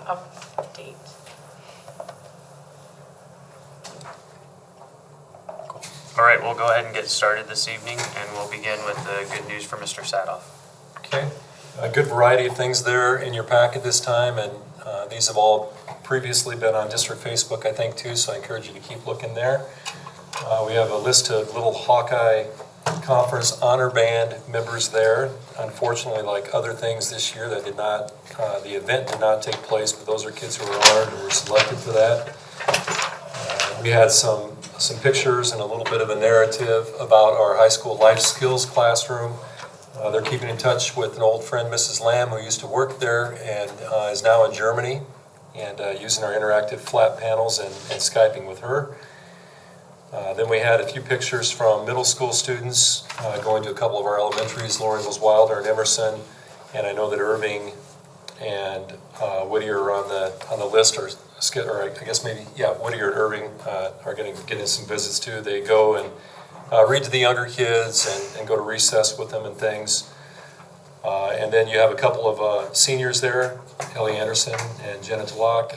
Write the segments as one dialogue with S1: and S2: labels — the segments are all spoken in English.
S1: update.
S2: All right, we'll go ahead and get started this evening, and we'll begin with the good news for Mr. Sadoff.
S3: Okay, a good variety of things there in your packet this time, and these have all previously been on district Facebook, I think, too, so I encourage you to keep looking there. We have a list of Little Hawkeye Conference Honor Band members there. Unfortunately, like other things this year, that did not, the event did not take place, but those are kids who were honored and were selected for that. We had some pictures and a little bit of a narrative about our high school life skills classroom. They're keeping in touch with an old friend, Mrs. Lamb, who used to work there and is now in Germany, and using our interactive flat panels and Skyping with her. Then we had a few pictures from middle school students going to a couple of our elementaries. Lauren was Wilder and Emerson, and I know that Irving and Whittier are on the list, or I guess maybe, yeah, Whittier and Irving are going to get in some visits too. They go and read to the younger kids and go to recess with them and things. And then you have a couple of seniors there, Ellie Anderson and Jenna Talak,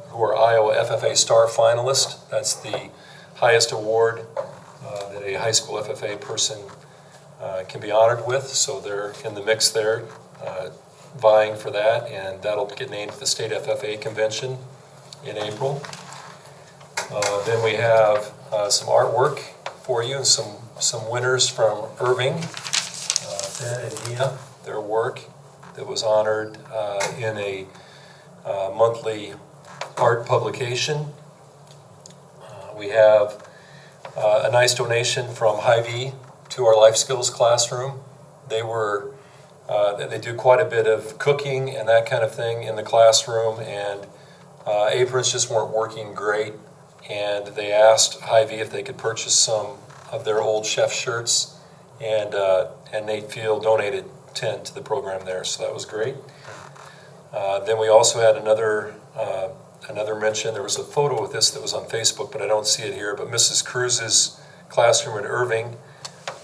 S3: who are Iowa FFA Star finalists. That's the highest award that a high school FFA person can be honored with. So they're in the mix there, vying for that, and that'll get named at the state FFA convention in April. Then we have some artwork for you and some winners from Irving, Ben and Mia, their work that was honored in a monthly art publication. We have a nice donation from Hy-Vee to our life skills classroom. They do quite a bit of cooking and that kind of thing in the classroom, and aprons just weren't working great, and they asked Hy-Vee if they could purchase some of their old chef shirts, and Nate Field donated 10 to the program there, so that was great. Then we also had another mention. There was a photo with this that was on Facebook, but I don't see it here, but Mrs. Cruz's classroom in Irving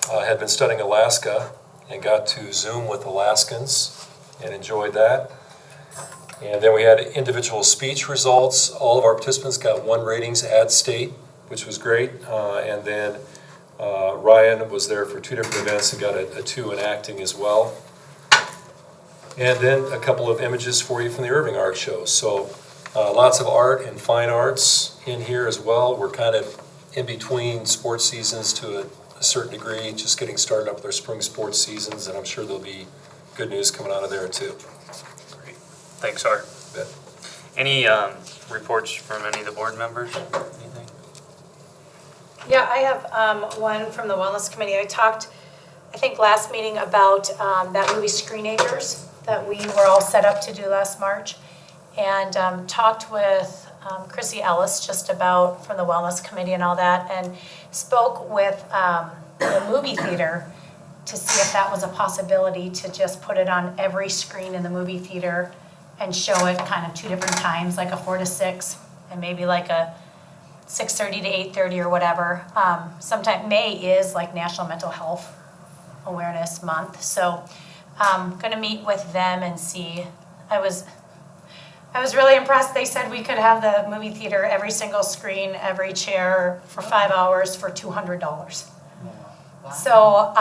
S3: had been studying Alaska and got to Zoom with Alaskans and enjoyed that. And then we had individual speech results. All of our participants got 1 ratings at state, which was great. And then Ryan was there for 2 different events and got a 2 in acting as well. And then a couple of images for you from the Irving Art Show. So lots of art and fine arts in here as well. We're kind of in between sports seasons to a certain degree, just getting started up with our spring sports seasons, and I'm sure there'll be good news coming out of there too.
S2: Great. Thanks, Art.
S3: Bet.
S2: Any reports from any of the board members? Anything?
S1: Yeah, I have one from the Wellness Committee. I talked, I think, last meeting about that movie Screenagers that we were all set up to do last March, and talked with Chrissy Ellis just about from the Wellness Committee and all that, and spoke with the movie theater to see if that was a possibility to just put it on every screen in the movie theater and show it kind of 2 different times, like a 4 to 6 and maybe like a 6:30 to 8:30 or whatever. Sometime May is like National Mental Health Awareness Month, so I'm going to meet with them and see. I was really impressed. They said we could have the movie theater, every single screen, every chair for 5 hours for $200. So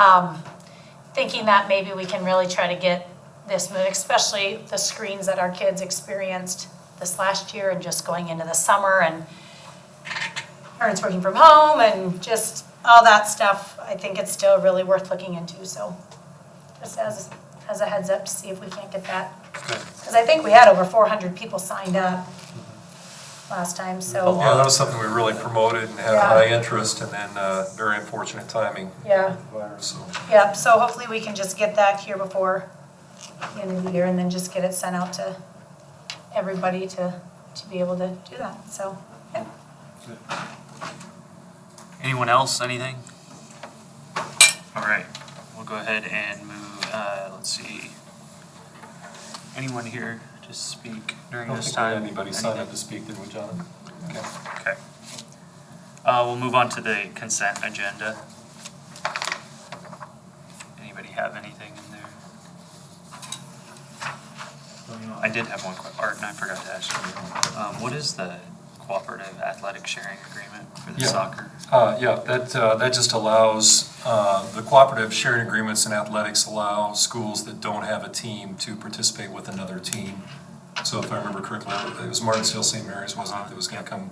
S1: thinking that maybe we can really try to get this movie, especially the screens that our kids experienced this last year and just going into the summer and parents working from home and just all that stuff. I think it's still really worth looking into. So just as a heads up to see if we can't get that. Because I think we had over 400 people signed up last time, so.
S3: Yeah, that was something we really promoted and had a high interest, and then very unfortunate timing.
S1: Yeah.
S3: So.
S1: Yeah, so hopefully we can just get that here before the end of the year and then just get it sent out to everybody to be able to do that, so, yeah.
S2: Anyone else? Anything? All right, we'll go ahead and move. Let's see. Anyone here to speak during this time?
S3: Anybody signed up to speak, did we, John? Okay.
S2: Okay. We'll move on to the consent agenda. Anybody have anything in there? I did have one Art, and I forgot to ask you. What is the cooperative athletic sharing agreement for the
S3: Yeah.
S2: soccer?
S3: That just allows, the cooperative sharing agreements in athletics allow schools that don't have a team to participate with another team. So if I remember correctly, it was Martinsville St. Mary's, wasn't it, that was gonna come?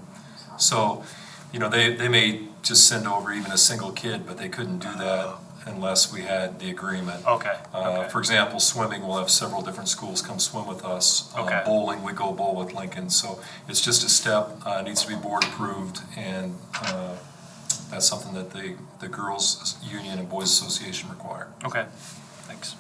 S3: So, they may just send over even a single kid, but they couldn't do that unless we had the agreement.
S2: Okay, okay.
S3: For example, swimming, we'll have several different schools come swim with us.
S2: Okay.
S3: Bowling, we go bowl with Lincoln, so it's just a step, it needs to be board approved, and that's something that the Girls Union and Boys Association require.
S2: Okay, thanks.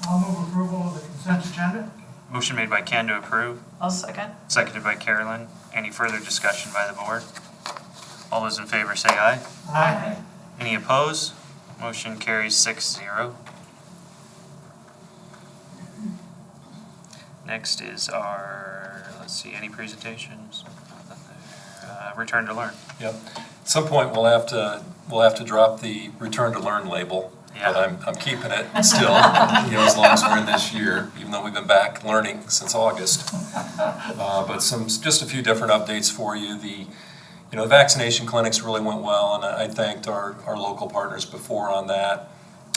S4: I'll move approval of the consent agenda.
S2: Motion made by Ken to approve,
S5: I'll second.
S2: seconded by Carolyn. Any further discussion by the board? All those in favor say aye.
S4: Aye.
S2: Any opposed? Motion carries 6-0. Next is our, let's see, any presentations? Return to learn.
S3: Yep. At some point, we'll have to drop the return to learn label.
S2: Yeah.
S3: But I'm keeping it still, as long as we're in this year, even though we've been back learning since August. But just a few different updates for you. The vaccination clinics really went well, and I thanked our local partners before on that.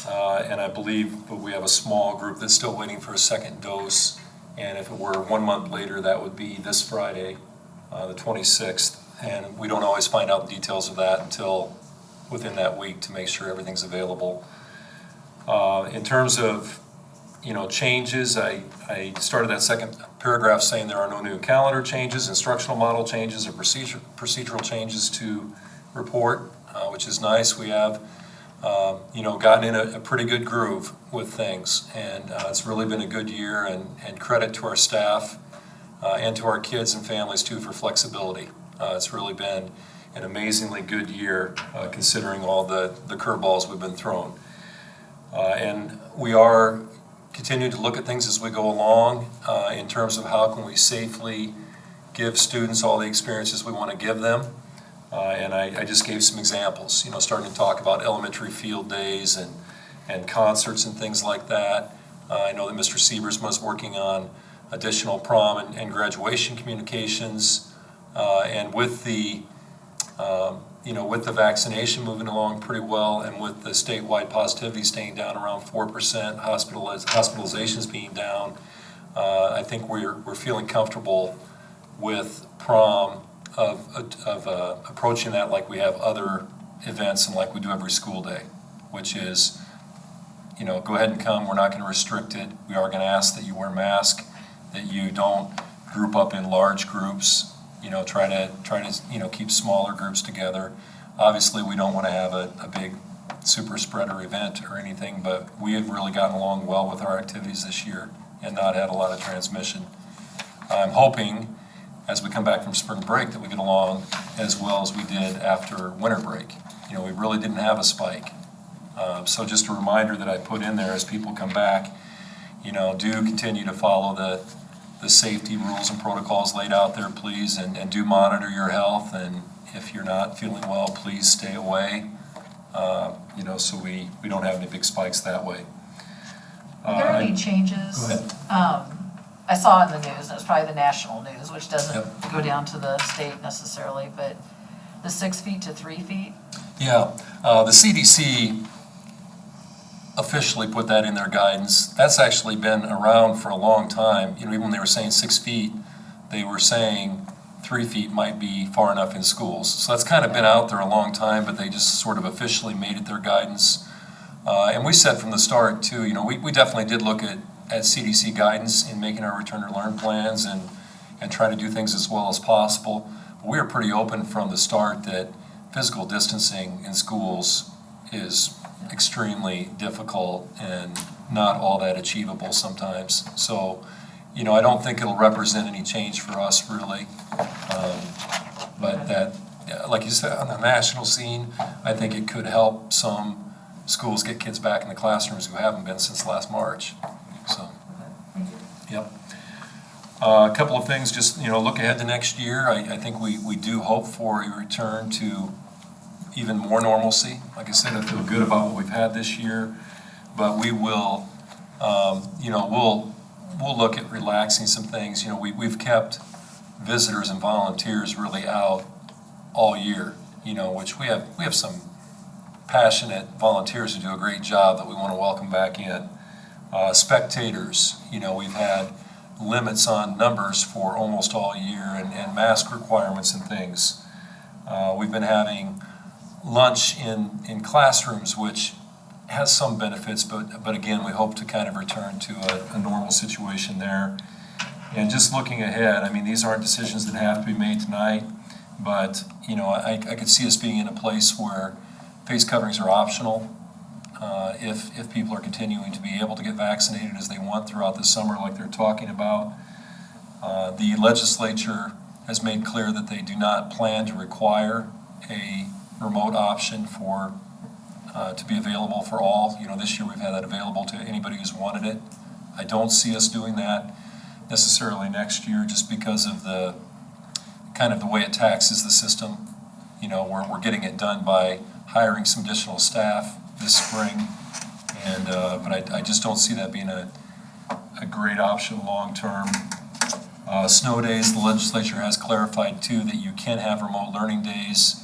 S3: And I believe we have a small group that's still waiting for a second dose. And if it were 1 month later, that would be this Friday, the 26th. And we don't always find out the details of that until within that week to make sure everything's available. In terms of, changes, I started that second paragraph saying there are no new calendar changes, instructional model changes, or procedural changes to report, which is nice. We have, gotten in a pretty good groove with things, and it's really been a good year, and credit to our staff and to our kids and families too for flexibility. It's really been an amazingly good year considering all the curveballs we've been thrown. And we are continuing to look at things as we go along in terms of how can we safely give students all the experiences we want to give them. And I just gave some examples, starting to talk about elementary field days and concerts and things like that. I know that Mr. Siebersma is working on additional prom and graduation communications. And with the with the vaccination moving along pretty well, and with the statewide positivity staying down around 4%, hospitalizations being down, I think we're feeling comfortable with prom of approaching that like we have other events and like we do every school day, which is, go ahead and come. We're not going to restrict it. We are going to ask that you wear masks, that you don't group up in large groups. Try to keep smaller groups together. Obviously, we don't want to have a big super spreader event or anything, but we have really gotten along well with our activities this year and not had a lot of transmission. I'm hoping, as we come back from spring break, that we get along as well as we did after winter break. We really didn't have a spike. So just a reminder that I put in there as people come back, do continue to follow the safety rules and protocols laid out there, please, and do monitor your health. And if you're not feeling well, please stay away, so we don't have any big spikes that way.
S5: Are there any changes?
S3: Go ahead.
S5: I saw in the news, and it's probably the national news, which doesn't
S3: Yep.
S5: go down to the state necessarily, but the 6 feet to 3 feet?
S3: Yeah, the CDC officially put that in their guidance. That's actually been around for a long time. Even when they were saying 6 feet, they were saying 3 feet might be far enough in schools. So that's kind of been out there a long time, but they just sort of officially made it their guidance. And we said from the start too, we definitely did look at CDC guidance in making our return to learn plans and try to do things as well as possible. But we were pretty open from the start that physical distancing in schools is extremely difficult and not all that achievable sometimes. So, I don't think it'll represent any change for us really. But that, like you said, on the national scene, I think it could help some schools get kids back in the classrooms who haven't been since last March. So, yep. A couple of things, just, look ahead to next year. I think we do hope for a return to even more normalcy. Like I said, I feel good about what we've had this year, but we will, we'll look at relaxing some things. You know, we've kept visitors and volunteers really out all year, you know, which we have some passionate volunteers who do a great job that we want to welcome back in. Spectators, you know, we've had limits on numbers for almost all year and mask requirements and things. We've been having lunch in classrooms, which has some benefits, but again, we hope to kind of return to a normal situation there. And just looking ahead, I mean, these aren't decisions that have to be made tonight, but, you know, I could see us being in a place where face coverings are optional. If people are continuing to be able to get vaccinated as they want throughout the summer like they're talking about. The legislature has made clear that they do not plan to require a remote option for to be available for all. You know, this year we've had that available to anybody who's wanted it. I don't see us doing that necessarily next year just because of the kind of the way it taxes the system. You know, we're getting it done by hiring some additional staff this spring, and but I just don't see that being a great option long term. Snow days, the legislature has clarified too that you can have remote learning days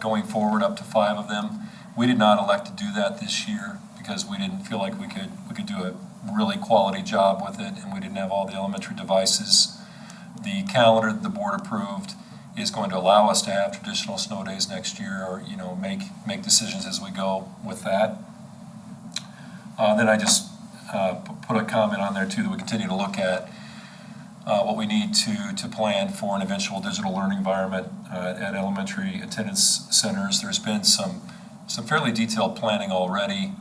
S3: going forward, up to 5 of them. We did not elect to do that this year because we didn't feel like we could do a really quality job with it, and we didn't have all the elementary devices. The calendar that the board approved is going to allow us to have traditional snow days next year, or, you know, make decisions as we go with that. Then I just put a comment on there too that we continue to look at what we need to plan for an eventual digital learning environment at elementary attendance centers. There's been some fairly detailed planning already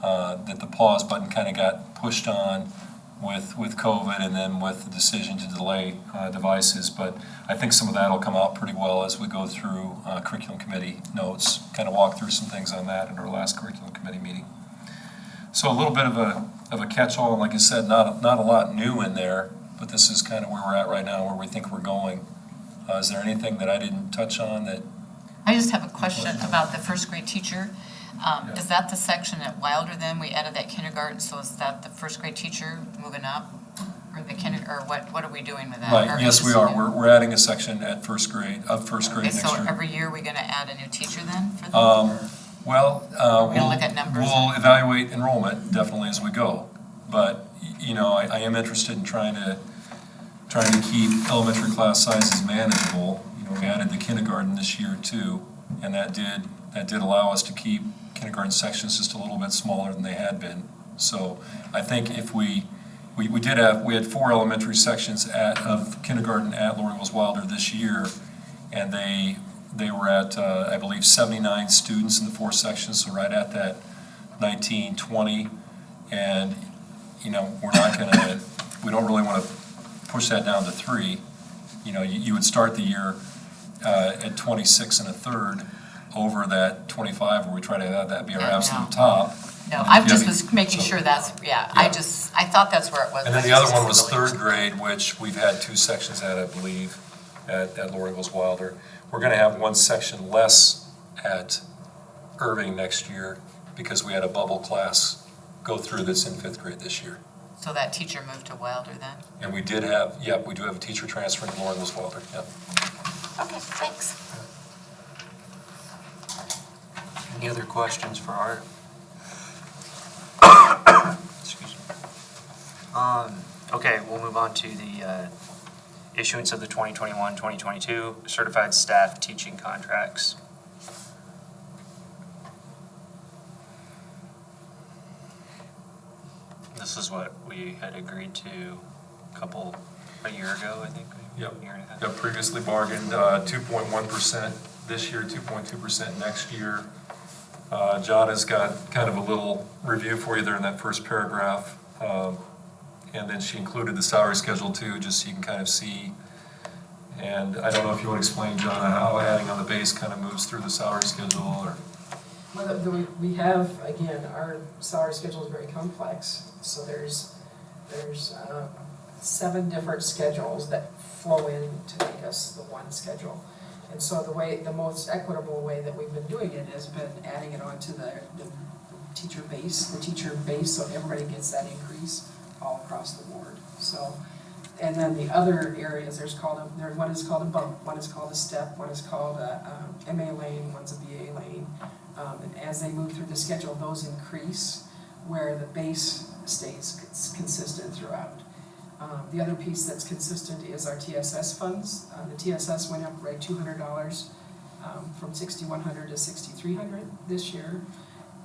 S3: that the pause button kind of got pushed on with COVID and then with the decision to delay devices. But I think some of that will come out pretty well as we go through curriculum committee notes, kind of walk through some things on that in our last curriculum committee meeting. So a little bit of a catch-all, and like I said, not a lot new in there, but this is kind of where we're at right now, where we think we're going. Is there anything that I didn't touch on that?
S5: I just have a question about the first grade teacher. Is that the section at Wilder then? We added that kindergarten, so is that the first grade teacher moving up? Or the or what are we doing with that?
S3: Right, yes, we are. We're adding a section at first grade
S5: Okay,
S3: next
S5: so
S3: year.
S5: every year we're gonna add a new teacher then for them?
S3: Well,
S5: We're gonna look at numbers.
S3: we'll evaluate enrollment definitely as we go. But, you know, I am interested in trying to keep elementary class sizes manageable. You know, we added the kindergarten this year too, and that did allow us to keep kindergarten sections just a little bit smaller than they had been. So I think if we had 4 elementary sections of kindergarten at Laurel Mills Wilder this year, and they were at I believe 79 students in the 4 sections, so right at that 19, 20, and you know, we don't really want to push that down to 3. You know, you would start the year at 26 and a third over that 25, where we try to have that be our absolute top.
S5: No, I just was making sure that's, I thought that's where it was.
S3: And then the other one was 3rd grade, which we've had 2 sections at, I believe, at Laurel Mills Wilder. We're going to have 1 section less at Irving next year because we had a bubble class go through that's in 5th grade this year.
S5: So that teacher moved to Wilder then?
S3: And we do have a teacher transferring to Laurel Mills Wilder, yep.
S1: Okay, thanks.
S2: Any other questions for Art? Excuse me. Okay, we'll move on to the issuance of the 2021-2022 certified staff teaching contracts. This is what we had agreed to a year ago, I think.
S3: Yep.
S2: A year and a half.
S3: Yep, previously bargained 2.1% this year, 2.2% next year. John has got kind of a little review for you there in that first paragraph. And then she included the salary schedule too, just so you can kind of see. And I don't know if you want to explain, John, how adding on the base kind of moves through the salary schedule, or?
S6: Well, we have, again, our salary schedule is very complex, so there's 7 different schedules that flow in to make us the one schedule. And so the most equitable way that we've been doing it has been adding it onto the teacher base, so everybody gets that increase all across the board, so. And then the other areas, one is called a bump, one is called a step, one is called a MA lane, one's a BA lane. And as they move through the schedule, those increase where the base stays consistent throughout. The other piece that's consistent is our TSS funds. The TSS went up right $200 from $6,100 to $6,300 this year,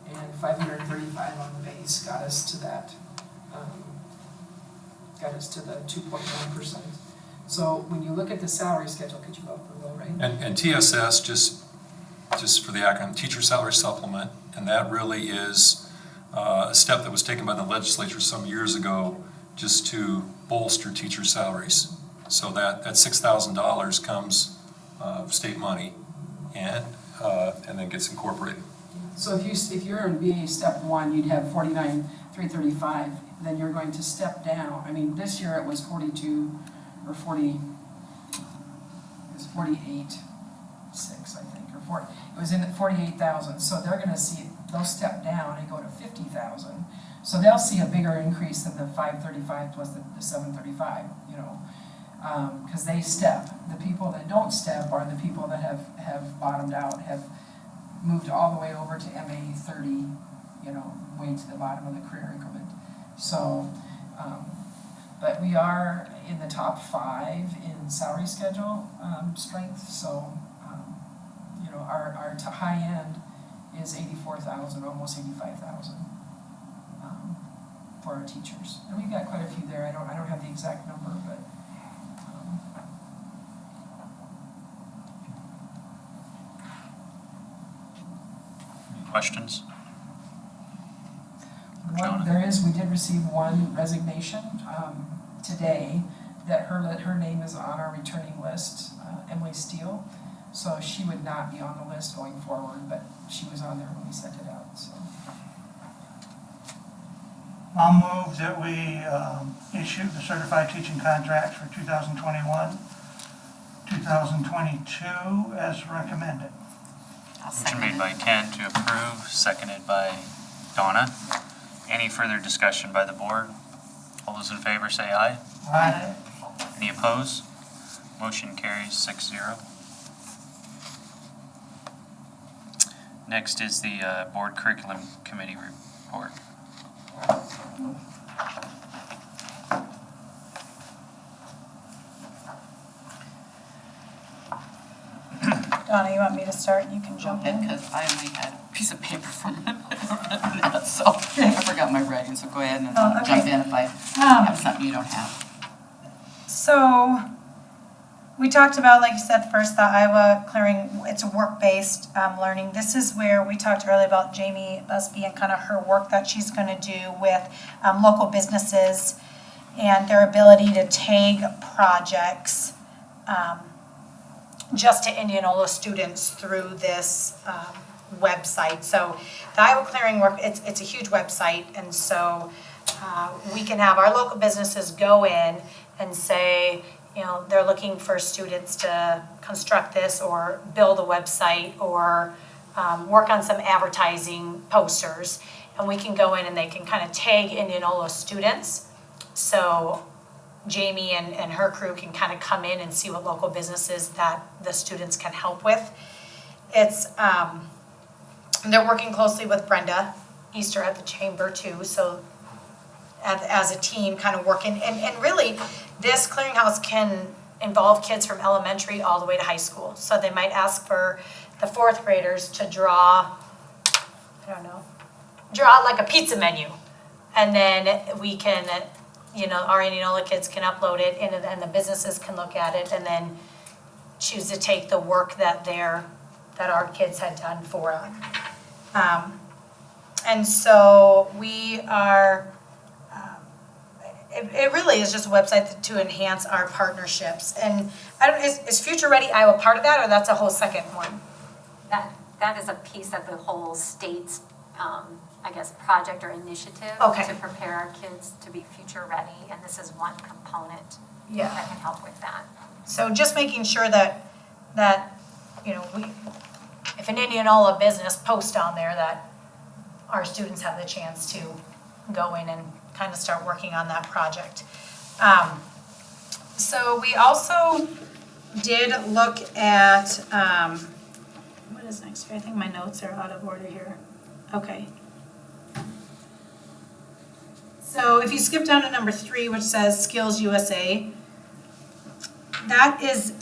S6: and $535 on the base got us to that. Got us to the 2.1%. So when you look at the salary schedule, could you go up a little, right?
S3: And TSS, just for the acronym, Teacher Salary Supplement, and that really is a step that was taken by the legislature some years ago just to bolster teacher salaries. So that $6,000 comes state money and then gets incorporated.
S6: So if you're in BA step 1, you'd have $49,335. Then you're going to step down. I mean, this year it was 42 or 40. It was 48.6, I think, or 40. It was in at 48,000. So they're going to see they'll step down and go to 50,000. So they'll see a bigger increase than the 535 plus the 735. You know, because they step. The people that don't step are the people that have bottomed out, have moved all the way over to MA 30. You know, way to the bottom of the career increment. So, but we are in the top 5 in salary schedule strength. So, you know, our high end is 84,000, almost 85,000 for our teachers, and we've got quite a few there. I don't have the exact number, but.
S2: Questions?
S6: We did receive one resignation today, that her name is on our returning list, Emily Steele. So she would not be on the list going forward, but she was on there when we sent it out, so.
S4: I'll move that we issue the certified teaching contracts for 2021, 2022 as recommended.
S2: Motion made by Ken to approve, seconded by Donna. Any further discussion by the board? All those in favor say aye.
S4: Aye.
S2: Any opposed? Motion carries 6-0. Next is the board curriculum committee report.
S1: Donna, you want me to start? You can jump in.
S5: Because I only had a piece of paper from it, so I forgot my writing, so go ahead and
S1: Oh, okay.
S5: jump in if I have something you don't have.
S1: So, we talked about, like you said first, the Iowa Clearing, it's a work-based learning. This is where we talked earlier about Jamie Busby and kind of her work that she's going to do with local businesses and their ability to tag projects just to Indianola students through this website. So the Iowa Clearing work, it's a huge website, and so we can have our local businesses go in and say, you know, they're looking for students to construct this or build a website or work on some advertising posters. And we can go in and they can kind of tag Indianola students. So Jamie and her crew can kind of come in and see what local businesses that the students can help with. It's, they're working closely with Brenda Easter at the chamber too, so as a team kind of working. And really, this clearinghouse can involve kids from elementary all the way to high school. So they might ask for the 4th graders to draw like a pizza menu. And then we can, you know, our Indianola kids can upload it and the businesses can look at it and then choose to take the work that our kids had done for them. And so we are, it really is just a website to enhance our partnerships. And is Future Ready Iowa part of that, or that's a whole second one?
S7: That is a piece of the whole state's, I guess, project or initiative
S1: Okay.
S7: to prepare our kids to be future ready, and this is one component
S1: Yeah.
S7: that can help with that.
S1: So just making sure that you know, if an Indianola business posts on there, that our students have the chance to go in kind of start working on that project. So we also did look at, what is next here? I think my notes are out of order here. Okay. So if you skip down to number 3, which says Skills USA, that is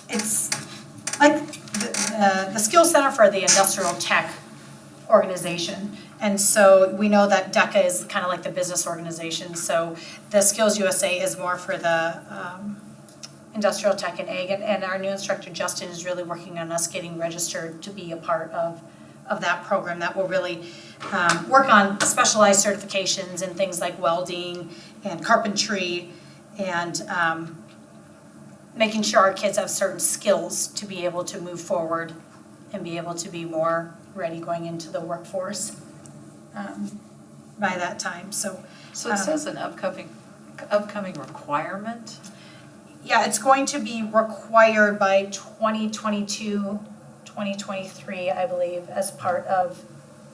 S1: it's like the Skills Center for the Industrial Tech organization. And so we know that DECA is kind of like the business organization. So the Skills USA is more for the industrial tech and ag. And our new instructor, Justin, is really working on us getting registered to be a part of that program that will really work on specialized certifications and things like welding and carpentry and making sure our kids have certain skills to be able to move forward and be able to be more ready going into the workforce by that time. So
S8: it says an upcoming requirement?
S1: yeah, it's going to be required by 2022, 2023, I believe, as part of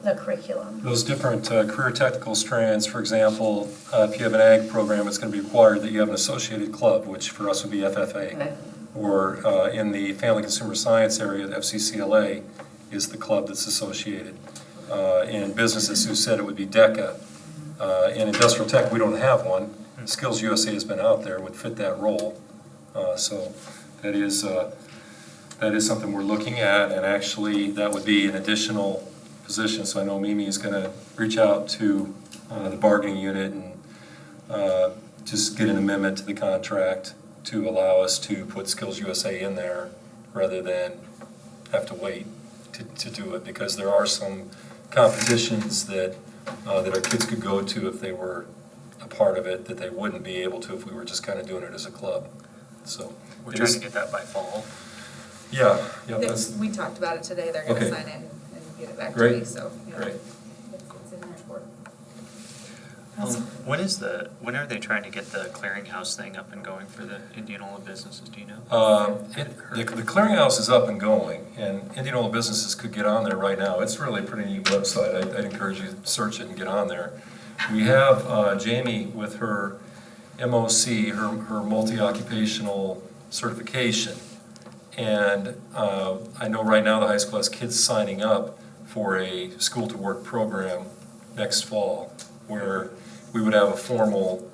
S1: the curriculum.
S3: Those different career technical strands, for example, if you have an ag program, it's going to be required that you have an associated club, which for us would be FFA.
S8: Okay.
S3: Or in the Family Consumer Science area, the FCCLA is the club that's associated. In business, as Sue said, it would be DECA. In industrial tech, we don't have one. Skills USA has been out there, would fit that role. So that is something we're looking at, and actually that would be an additional position. So I know Mimi is going to reach out to the bargaining unit and just get an amendment to the contract to allow us to put Skills USA in there rather than have to wait to do it, because there are some competitions that our kids could go to if they were a part of it that they wouldn't be able to if we were just kind of doing it as a club. So
S2: We're trying to get that by fall.
S3: yeah, that's
S9: We talked about it today, they're gonna
S3: Okay.
S9: sign in and get it back to
S3: Great.
S9: me, so. you know,
S3: great.
S9: it's in their report.
S2: When are they trying to get the clearinghouse thing up and going for the Indianola businesses, do you know?
S3: The clearinghouse is up and going, and Indianola businesses could get on there right now. It's really a pretty neat website. I'd encourage you to search it and get on there. We have Jamie with her MOC, her multi-occupational certification. And I know right now the high school has kids signing up for a school-to-work program next fall, where we would have a formal,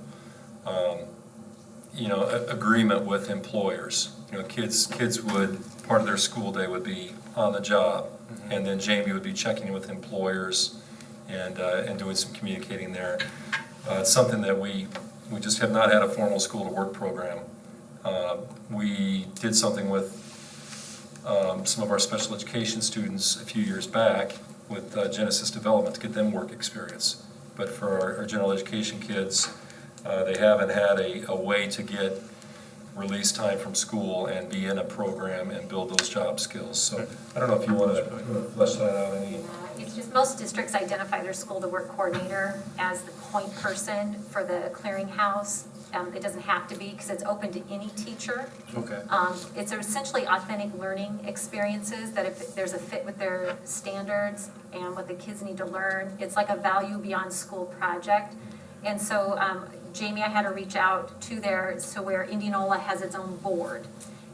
S3: agreement with employers. Kids would, part of their school day would be on the job, and then Jamie would be checking in with employers and doing some communicating there. It's something that we just have not had a formal school-to-work program. We did something with some of our special education students a few years back with Genesis Development to get them work experience. But for our general education kids, they haven't had a way to get release time from school and be in a program and build those job skills. So I don't know if you want to flesh that out any.
S7: It's just most districts identify their school-to-work coordinator as the point person for the clearinghouse. It doesn't have to be, because it's open to any teacher.
S2: Okay.
S7: It's essentially authentic learning experiences that if there's a fit with their standards and what the kids need to learn, it's like a value beyond school project. And so Jamie, I had to reach out to there, so where Indianola has its own board.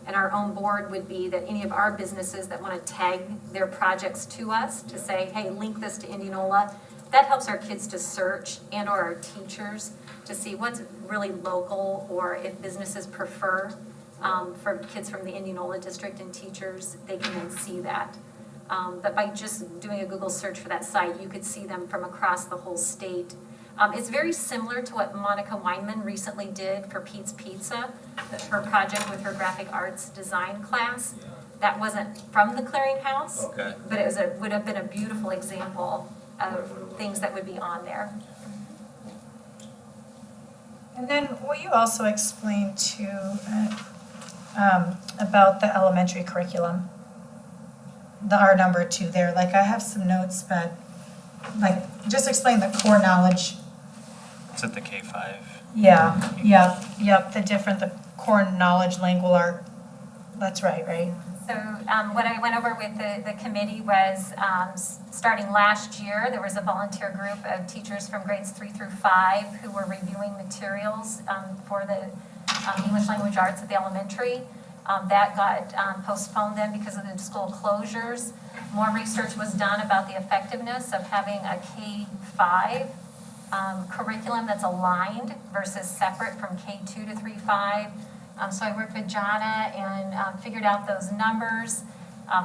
S7: And our own board would be that any of our businesses that want to tag their projects to us to say, hey, link this to Indianola. That helps our kids to search and or our teachers to see what's really local, or if businesses prefer for kids from the Indianola district and teachers, they can then see that. But by just doing a Google search for that site, you could see them from across the whole state. It's very similar to what Monica Weinman recently did for Pete's Pizza, her project with her graphic arts design class. That wasn't from the clearinghouse,
S2: Okay.
S7: but it would have been a beautiful example of things that would be on there.
S1: And then will you also explain too about the elementary curriculum? Our number 2 there, like I have some notes, but like just explain the core knowledge.
S2: It's at the K-5.
S1: Yeah, the core knowledge lingual art. That's right?
S7: So So what I went over with the committee was starting last year, there was a volunteer group of teachers from grades 3 through 5 who were reviewing materials for the English language arts at the elementary. That got postponed then because of the school closures. More research was done about the effectiveness of having a K-5 curriculum that's aligned versus separate from K-2 to 3-5. So I worked with Jana and figured out those numbers.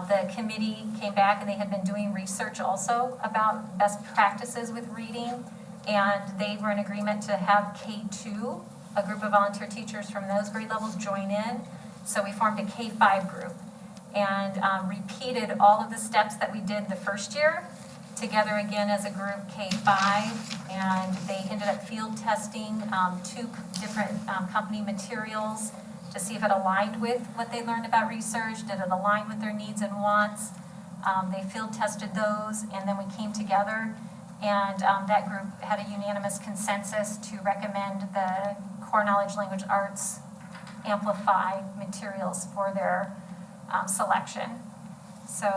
S7: The committee came back and they had been doing research also about best practices with reading. And they were in agreement to have K-2, a group of volunteer teachers from those grade levels, join in. So we formed a K-5 group and repeated all of the steps that we did the first year together again as a group K-5. And they ended up field testing 2 different company materials to see if it aligned with what they learned about research. Did it align with their needs and wants? They field tested those, and then we came together, and that group had a unanimous consensus to recommend the Core Knowledge Language Arts Amplify materials for their selection. So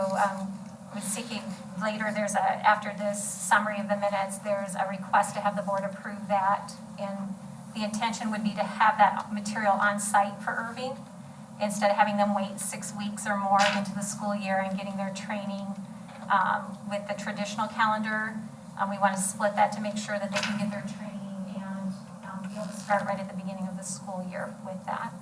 S7: we're seeking later, after this summary of the minutes, there's a request to have the board approve that, and the intention would be to have that material on site for Irving instead of having them wait 6 weeks or more into the school year and getting their training with the traditional calendar. We want to split that to make sure that they can get their training and be able to start right at the beginning of the school year with that.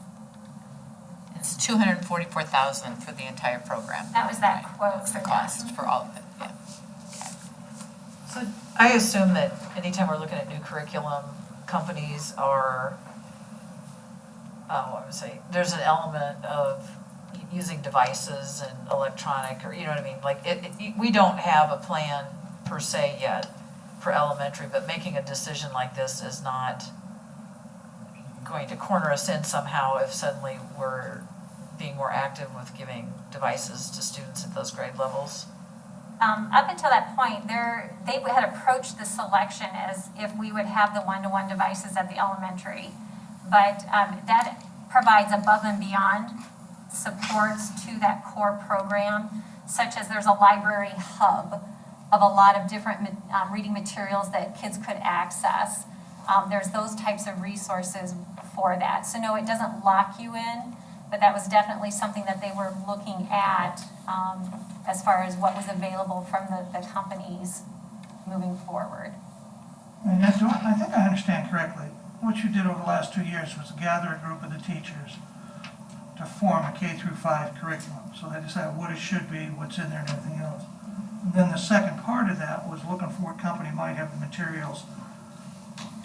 S5: It's $244,000 for the entire program.
S7: That was that quote.
S5: That's the cost for all of it, yeah.
S8: So I assume that anytime we're looking at new curriculum, companies are, there's an element of using devices and electronic, or you know what I mean? Like we don't have a plan per se yet for elementary, but making a decision like this is not going to corner us in somehow if suddenly we're being more active with giving devices to students at those grade levels.
S7: Up until that point, they had approached the selection as if we would have the one-to-one devices at the elementary. But that provides above and beyond supports to that core program, such as there's a library hub of a lot of different reading materials that kids could access. There's those types of resources for that. So no, it doesn't lock you in, but that was definitely something that they were looking at as far as what was available from the companies moving forward.
S4: And I think I understand correctly. What you did over the last 2 years was gather a group of the teachers to form a K through 5 curriculum. So they decided what it should be, what's in there, and everything else. And then the second part of that was looking for what company might have the materials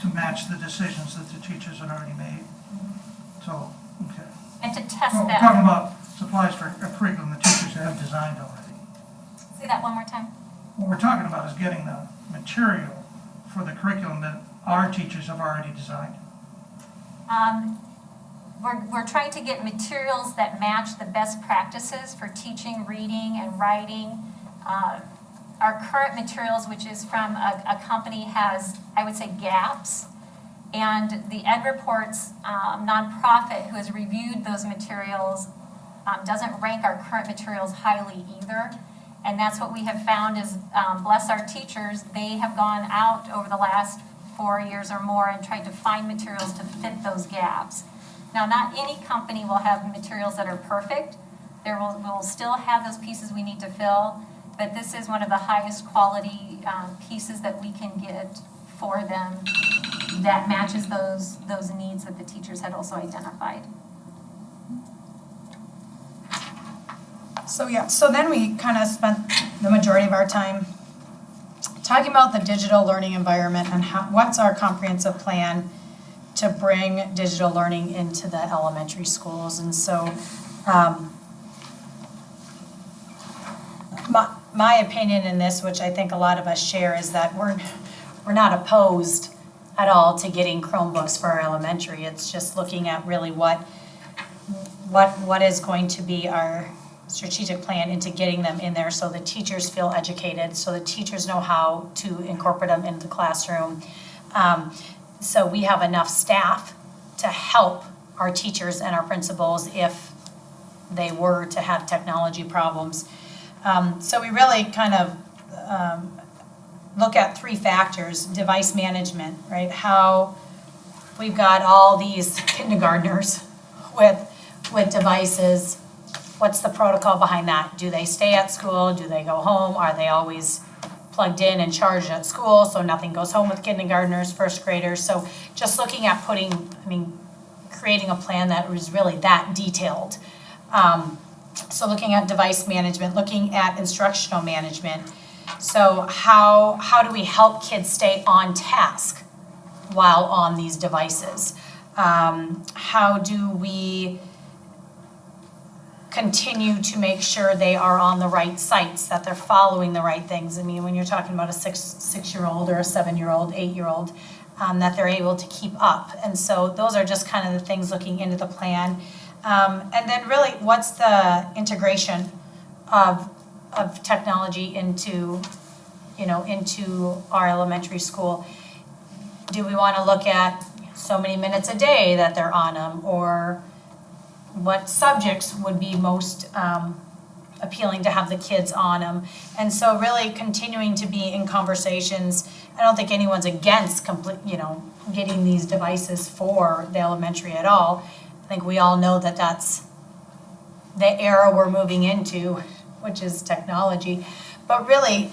S4: to match the decisions that the teachers had already made. So, okay.
S7: And to test
S4: Well, we're
S7: that.
S4: talking about supplies for a curriculum the teachers have designed already.
S7: Say that one more time.
S4: What we're talking about is getting the material for the curriculum that our teachers have already designed.
S7: We're trying to get materials that match the best practices for teaching, reading, and writing. Our current materials, which is from a company, has, I would say, gaps. And the Ed Reports nonprofit who has reviewed those materials doesn't rank our current materials highly either. And that's what we have found is, bless our teachers, they have gone out over the last 4 years or more and tried to find materials to fit those gaps. Now, not any company will have materials that are perfect. We'll still have those pieces we need to fill, but this is one of the highest quality pieces that we can get for them that matches those needs that the teachers had also identified.
S1: So yeah, so then we kind of spent the majority of our time talking about the digital learning environment and what's our comprehensive plan to bring digital learning into the elementary schools. And so my opinion in this, which I think a lot of us share, is that we're not opposed at all to getting Chromebooks for our elementary. It's just looking at really what is going to be our strategic plan into getting them in there so the teachers feel educated, so the teachers know how to incorporate them into the classroom. So we have enough staff to help our teachers and our principals if they were to have technology problems. So we really kind of look at three factors: device management, right? How we've got all these kindergartners with devices. What's the protocol behind that? Do they stay at school? Do they go home? Are they always plugged in and charged at school, so nothing goes home with kindergartners, first graders? So just looking at creating a plan that was really that detailed. So looking at device management, looking at instructional management. So how do we help kids stay on task while on these devices? How do we continue to make sure they are on the right sites, that they're following the right things? I mean, when you're talking about a six-year-old or a 7-year-old, 8-year-old, that they're able to keep up. And so those are just kind of the things looking into the plan. And then really, what's the integration of technology into our elementary school? Do we want to look at so many minutes a day that they're on them, or what subjects would be most appealing to have the kids on them? And so really continuing to be in conversations. I don't think anyone's against getting these devices for the elementary at all. I think we all know that that's the era we're moving into, which is technology. But really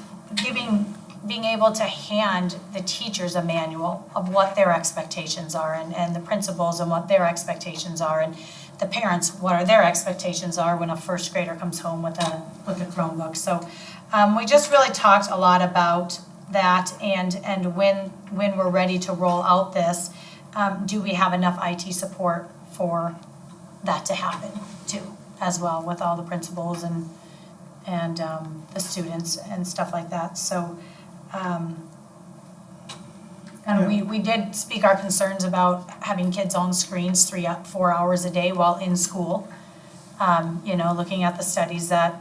S1: being able to hand the teachers a manual of what their expectations are, and the principals and what their expectations are, and the parents, what are their expectations are when a first grader comes home with a Chromebook. So we just really talked a lot about that, and when we're ready to roll out this, do we have enough IT support for that to happen too, as well, with all the principals and the students and stuff like that. So and we did speak our concerns about having kids on screens 4 hours a day while in school. Looking at the studies that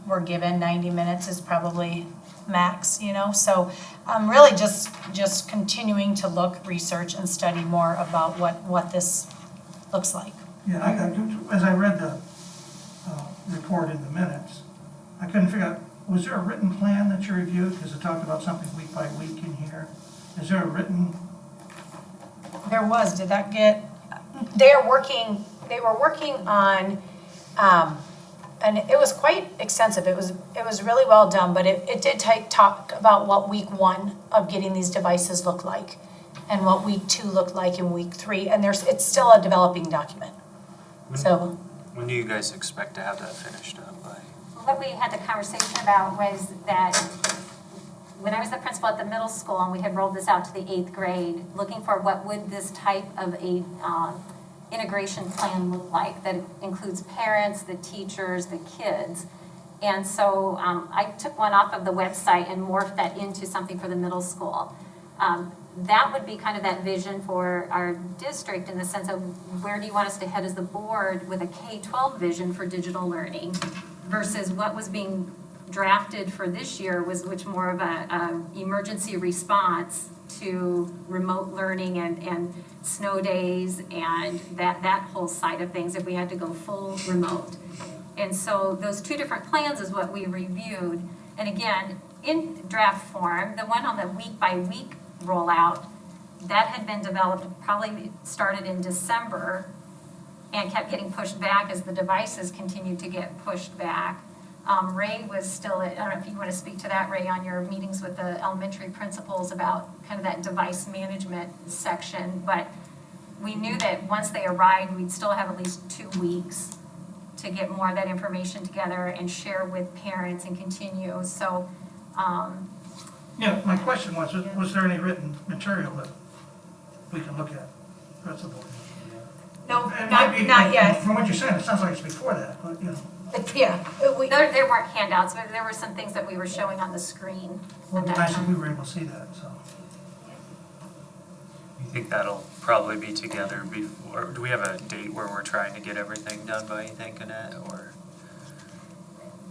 S1: were given, 90 minutes is probably max, So really just continuing to research and study more about what this looks like.
S4: Yeah, as I read the report in the minutes, I couldn't figure out, was there a written plan that you reviewed? Because it talked about something week by week in here. Is there a written?
S1: There was, they were working on, and it was quite extensive. It was really well done, but it did talk about what week 1 of getting these devices looked like, and what week 2 looked like, in week 3, and it's still a developing document. So
S2: When do you guys expect to have that finished up by?
S7: What we had the conversation about was that when I was the principal at the middle school and we had rolled this out to the 8th grade, looking for what would this type of a integration plan look like that includes parents, the teachers, the kids. And so I took one off of the website and morphed that into something for the middle school. That would be kind of that vision for our district, in the sense of where do you want us to head as the board with a K-12 vision for digital learning versus what was being drafted for this year was more of a emergency response to remote learning and snow days and that whole side of things if we had to go full remote. And so those two different plans is what we reviewed. And again, in draft form, the one on the week by week rollout, that had been developed, probably started in December and kept getting pushed back as the devices continued to get pushed back. Ray was still I don't know if you want to speak to that, Ray, on your meetings with the elementary principals about kind of that device management section, but we knew that once they arrived, we'd still have at least 2 weeks to get more of that information together and share with parents and continue. So,
S4: Yeah, my question was there any written material that we can look at, principal?
S1: no,
S4: It might be-
S1: not yet.
S4: From what you're saying, it sounds like it's before that, but,
S1: Yeah,
S7: there weren't handouts, but there were some things that we were showing on the screen
S4: Well,
S7: at
S4: it'd be
S7: that
S4: nice if
S7: time.
S4: we were able to see that, so.
S2: You think that'll probably be together before, do we have a date where we're trying to get everything done by, you think, Annette, or?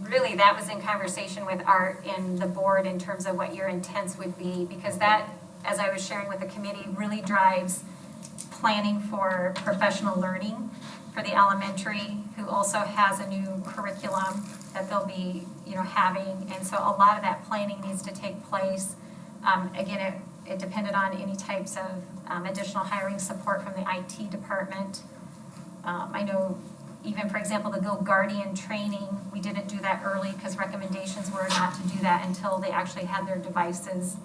S7: Really, that was in conversation with Art and the board in terms of what your intents would be, because that, as I was sharing with the committee, really drives planning for professional learning for the elementary, who also has a new curriculum that they'll be, having. And so a lot of that planning needs to take place. Again, it depended on any types of additional hiring support from the IT department. I know even, for example, the Go Guardian training, we didn't do that early because recommendations were not to do that until they actually had their devices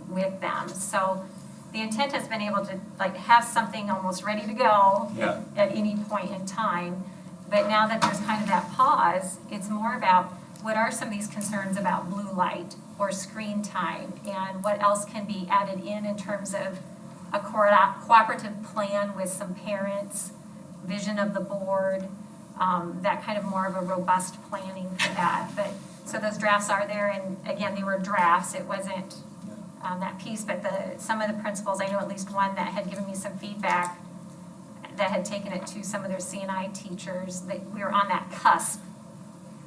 S7: with them. So the intent has been able to have something almost ready to go at any point in time. But now that there's kind of that pause, it's more about what are some of these concerns about blue light or screen time, and what else can be added in terms of a cooperative plan with some parents, vision of the board, that kind of more of a robust planning for that. But so those drafts are there, and again, they were drafts. It wasn't that piece, but some of the principals, I know at least one that had given me some feedback that had taken it to some of their CNI teachers, that we were on that cusp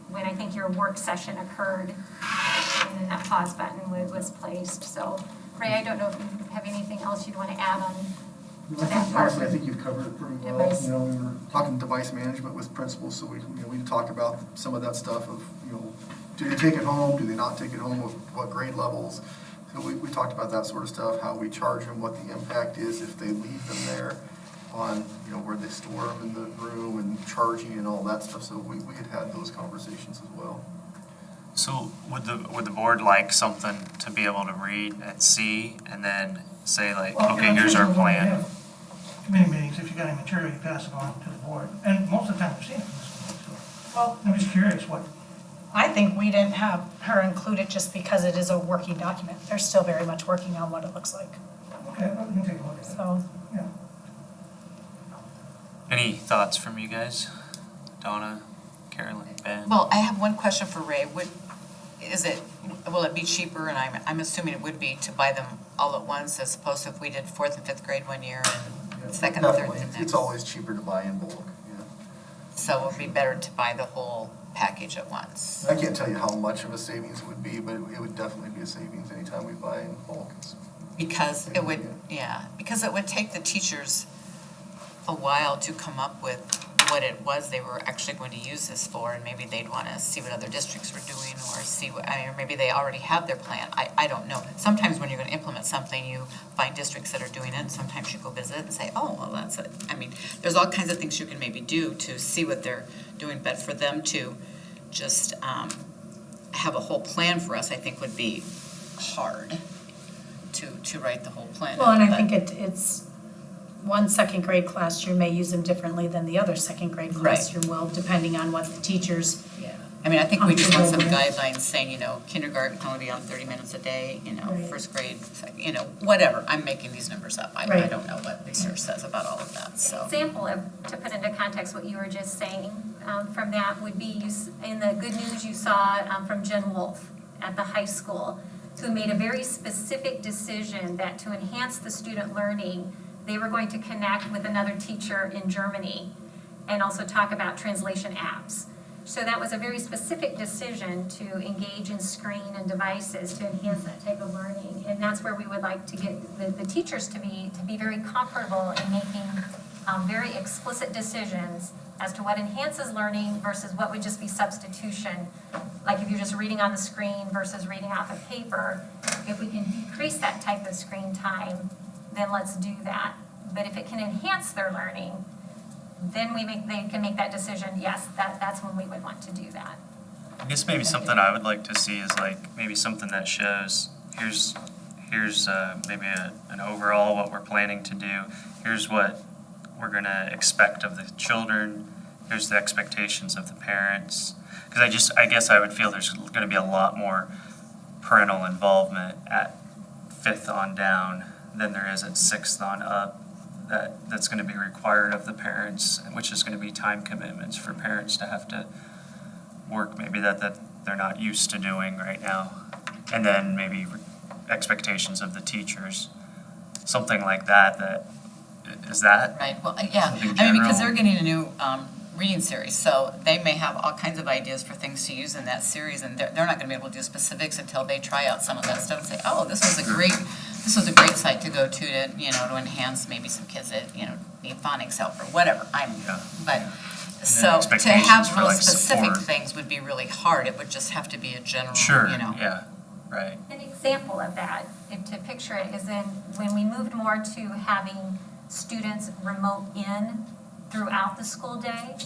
S7: when I think your work session occurred, and then that pause button was placed. So, Ray, I don't know if you have anything else you'd want to add on to that part.
S10: Honestly, I think you've covered it pretty well.
S7: Device.
S10: We were talking device management with principals, so we talk about some of that stuff of, do they take it home, do they not take it home, what grade levels? So we talked about that sort of stuff, how we charge them, what the impact is if they leave them there on, where they store them in the room and charging and all that stuff. So we had those conversations as well.
S2: So would the board like something to be able to read and see and then say like,
S4: Well,
S2: okay, here's our
S4: when we
S2: plan?
S4: have committee meetings, if you got any material, you pass it on to the board, and most of the time we've seen it from the school, so.
S1: Well,
S4: I'm just curious what,
S1: I think we didn't have her include it just because it is a working document. They're still very much working on what it looks like,
S4: okay, we can take a look at it,
S1: so.
S4: yeah.
S2: Any thoughts from you guys? Donna, Carolyn, Ben?
S5: Well, I have one question for Ray. Will it be cheaper, and I'm assuming it would be, to buy them all at once as opposed to if we did 4th and 5th grade one year and second and third
S10: Definitely,
S5: the next?
S10: it's always cheaper to buy in bulk, yeah.
S5: So it would be better to buy the whole package at once.
S10: I can't tell you how much of a savings it would be, but it would definitely be a savings anytime we buy in bulk.
S5: Because it would take the teachers a while to come up with what it was they were actually going to use this for, and maybe they'd want to see what other districts were doing, or or maybe they already have their plan. I don't know. Sometimes when you're going to implement something, you find districts that are doing it, and sometimes you go visit and say, oh, well, that's it. I mean, there's all kinds of things you can maybe do to see what they're doing, but for them to just have a whole plan for us, I think would be hard to write the whole plan.
S1: Well, and I
S5: But-
S1: think it's one second grade classroom may use them differently than the other second grade
S5: Right.
S1: classroom will, depending on what the teachers.
S5: Yeah, I mean, I think we just want some
S1: Comfortable with.
S5: guidelines saying, kindergarten can only be on 30 minutes a day,
S1: Right.
S5: first grade, whatever. I'm making these numbers up. I
S1: Right.
S5: don't know what research says about all of that, so.
S7: Example of, to put into context what you were just saying, from that would be, in the good news you saw from Jen Wolf at the high school, who made a very specific decision that to enhance the student learning, they were going to connect with another teacher in Germany and also talk about translation apps. So that was a very specific decision to engage in screen and devices to enhance that type of learning. And that's where we would like to get the teachers to be very comfortable in making very explicit decisions as to what enhances learning versus what would just be substitution. Like if you're just reading on the screen versus reading off of paper, if we can decrease that type of screen time, then let's do that. But if it can enhance their learning, then they can make that decision, yes, that's when we would want to do that.
S2: I guess maybe something I would like to see is like maybe something that shows here's maybe an overall what we're planning to do. Here's what we're gonna expect of the children. Here's the expectations of the parents. Because I guess I would feel there's gonna be a lot more parental involvement at 5th on down than there is at 6th on up. That's going to be required of the parents, which is going to be time commitments for parents to have to work maybe that they're not used to doing right now. And then maybe expectations of the teachers, something like that is that?
S5: Right, well, yeah,
S2: Something
S5: I mean, because
S2: general.
S5: they're getting a new reading series, so they may have all kinds of ideas for things to use in that series, and they're not gonna be able to do specifics until they try out some of that stuff and say, oh, this was a great This was a great site to go to, to enhance maybe some kids that, need phonics help or whatever, but, so to
S2: expectations
S5: have
S2: for,
S5: real
S2: like,
S5: specific
S2: support.
S5: things would be really hard. It would just have to be a general,
S2: Sure, yeah, right.
S7: An example of that, if to picture it, is in when we moved more to having students remote in throughout the school day.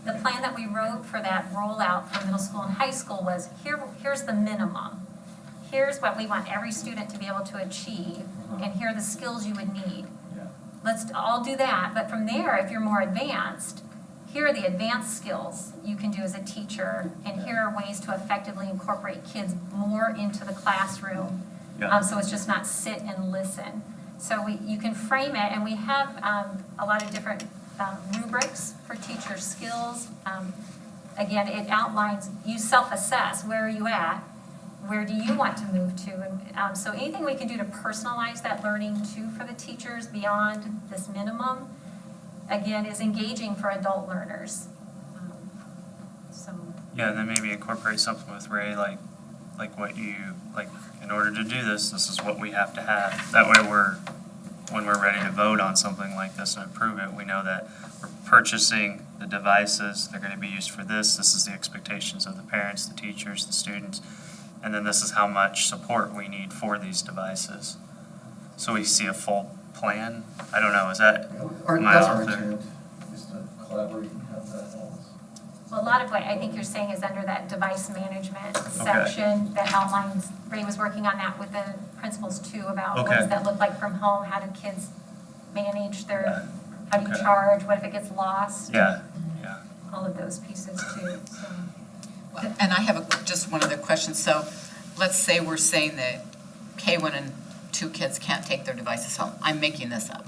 S7: The plan that we wrote for that rollout for middle school and high school was here's the minimum. Here's what we want every student to be able to achieve, and here are the skills you would need. Let's all do that, but from there, if you're more advanced, here are the advanced skills you can do as a teacher, and here are ways to effectively incorporate kids more into the classroom. So it's just not sit and listen. So you can frame it, and we have a lot of different rubrics for teacher skills. Again, it outlines, you self-assess, where are you at? Where do you want to move to? And so anything we can do to personalize that learning too for the teachers beyond this minimum, again, is engaging for adult learners. So.
S2: Yeah, and then maybe incorporate something with Ray, like what you, like, in order to do this is what we have to have. That way when we're ready to vote on something like this and approve it, we know that we're purchasing the devices, they're gonna be used for this is the expectations of the parents, the teachers, the students, and then this is how much support we need for these devices. So we see a full plan. I don't know, is that, am I
S10: That's
S2: off
S10: our
S2: there?
S10: intent, is to collaborate and have that all.
S7: Well, a lot of what I think you're saying is under that device management section that outlines, Ray was working on that with the principals too, about what does that look like from home? How do kids manage their, how do you charge? What if it gets lost?
S2: Yeah.
S7: All of those pieces too, so.
S5: And I have just one other question. So let's say we're saying that K1 and 2 kids can't take their devices home. I'm making this up.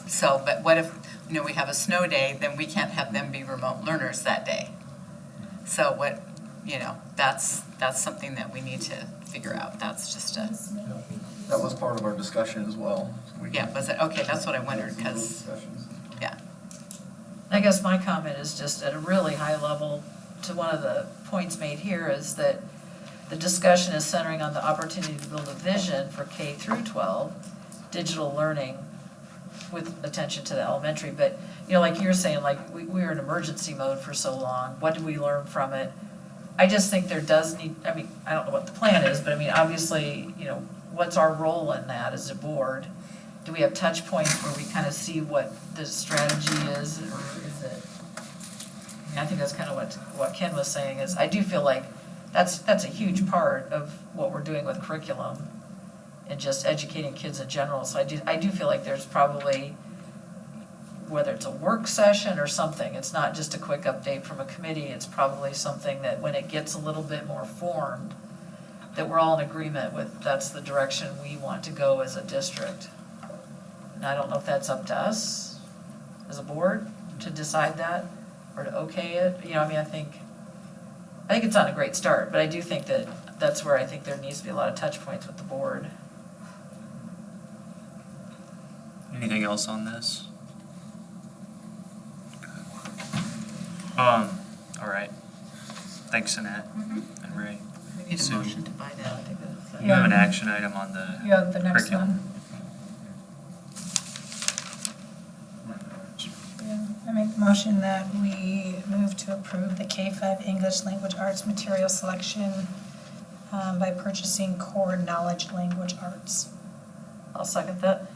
S5: So, but what if, we have a snow day, then we can't have them be remote learners that day. So what, that's something that we need to figure out. That's just a,
S10: That was part of our discussion as well.
S5: was it? Okay, that's what I wondered, because,
S8: I guess my comment is just at a really high level to one of the points made here is that the discussion is centering on the opportunity to build a vision for K through 12, digital learning with attention to the elementary. But, like you're saying, like we were in emergency mode for so long. What did we learn from it? I just think there does need, I don't know what the plan is, but obviously, what's our role in that as a board? Do we have touch points where we kind of see what the strategy is, or is it? I think that's kind of what Ken was saying, is I do feel like that's a huge part of what we're doing with curriculum and just educating kids in general. So I do feel like there's probably, whether it's a work session or something, it's not just a quick update from a committee, it's probably something that when it gets a little bit more formed, that we're all in agreement with, that's the direction we want to go as a district. And I don't know if that's up to us as a board to decide that or to okay it. I think it's on a great start, but I do think that that's where I think there needs to be a lot of touch points with the board.
S2: Anything else on this? All right. Thanks, Annette and Ray.
S5: we need a
S2: So-
S5: motion to buy that. I think that's,
S2: You have an action item on the
S1: You have the next
S2: curriculum.
S1: one. I make the motion that we move to approve the K-5 English Language Arts material selection by purchasing core knowledge language arts.
S8: I'll second that.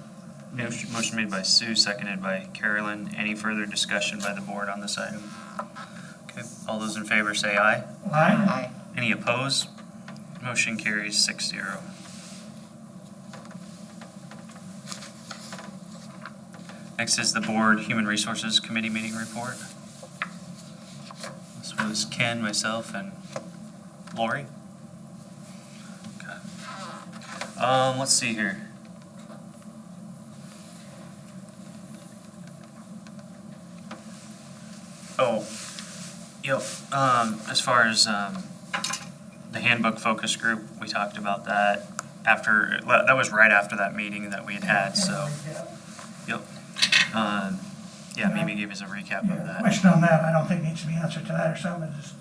S2: Motion made by Sue, seconded by Carolyn. Any further discussion by the board on this item? Okay, all those in favor say aye.
S5: Aye.
S2: Any opposed? Motion carries 6-0. Next is the Board Human Resources Committee meeting report. This was Ken, myself, and Lori. Okay. Let's see here. Oh, yep, as far as, the handbook focus group, we talked about that that was right after that meeting that we had, so, yep. Yeah, maybe give us a recap of
S4: Yeah,
S2: that.
S4: question on that, I don't think needs to be answered tonight or something, it's just,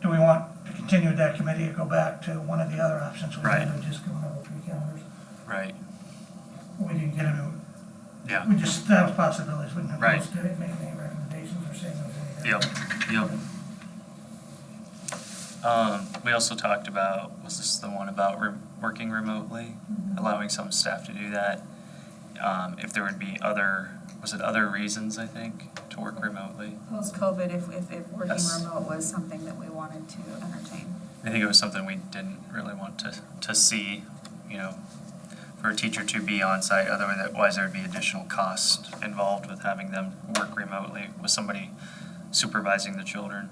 S4: do we want to continue that committee or go back to one of the other options we
S2: Right.
S4: had, or just going over 3 calendars?
S2: Right.
S4: we didn't get into,
S2: Yeah.
S4: we just, that was possibilities, we didn't
S2: Right.
S4: make any recommendations or say no to anything.
S2: Yep. We also talked about, was this the one about working remotely, allowing some staff to do that? If there would be other reasons, I think, to work remotely?
S9: Post-COVID, if working
S2: Yes.
S9: remote was something that we wanted to entertain.
S2: I think it was something we didn't really want to see, for a teacher to be on site, otherwise there would be additional cost involved with having them work remotely with somebody supervising the children.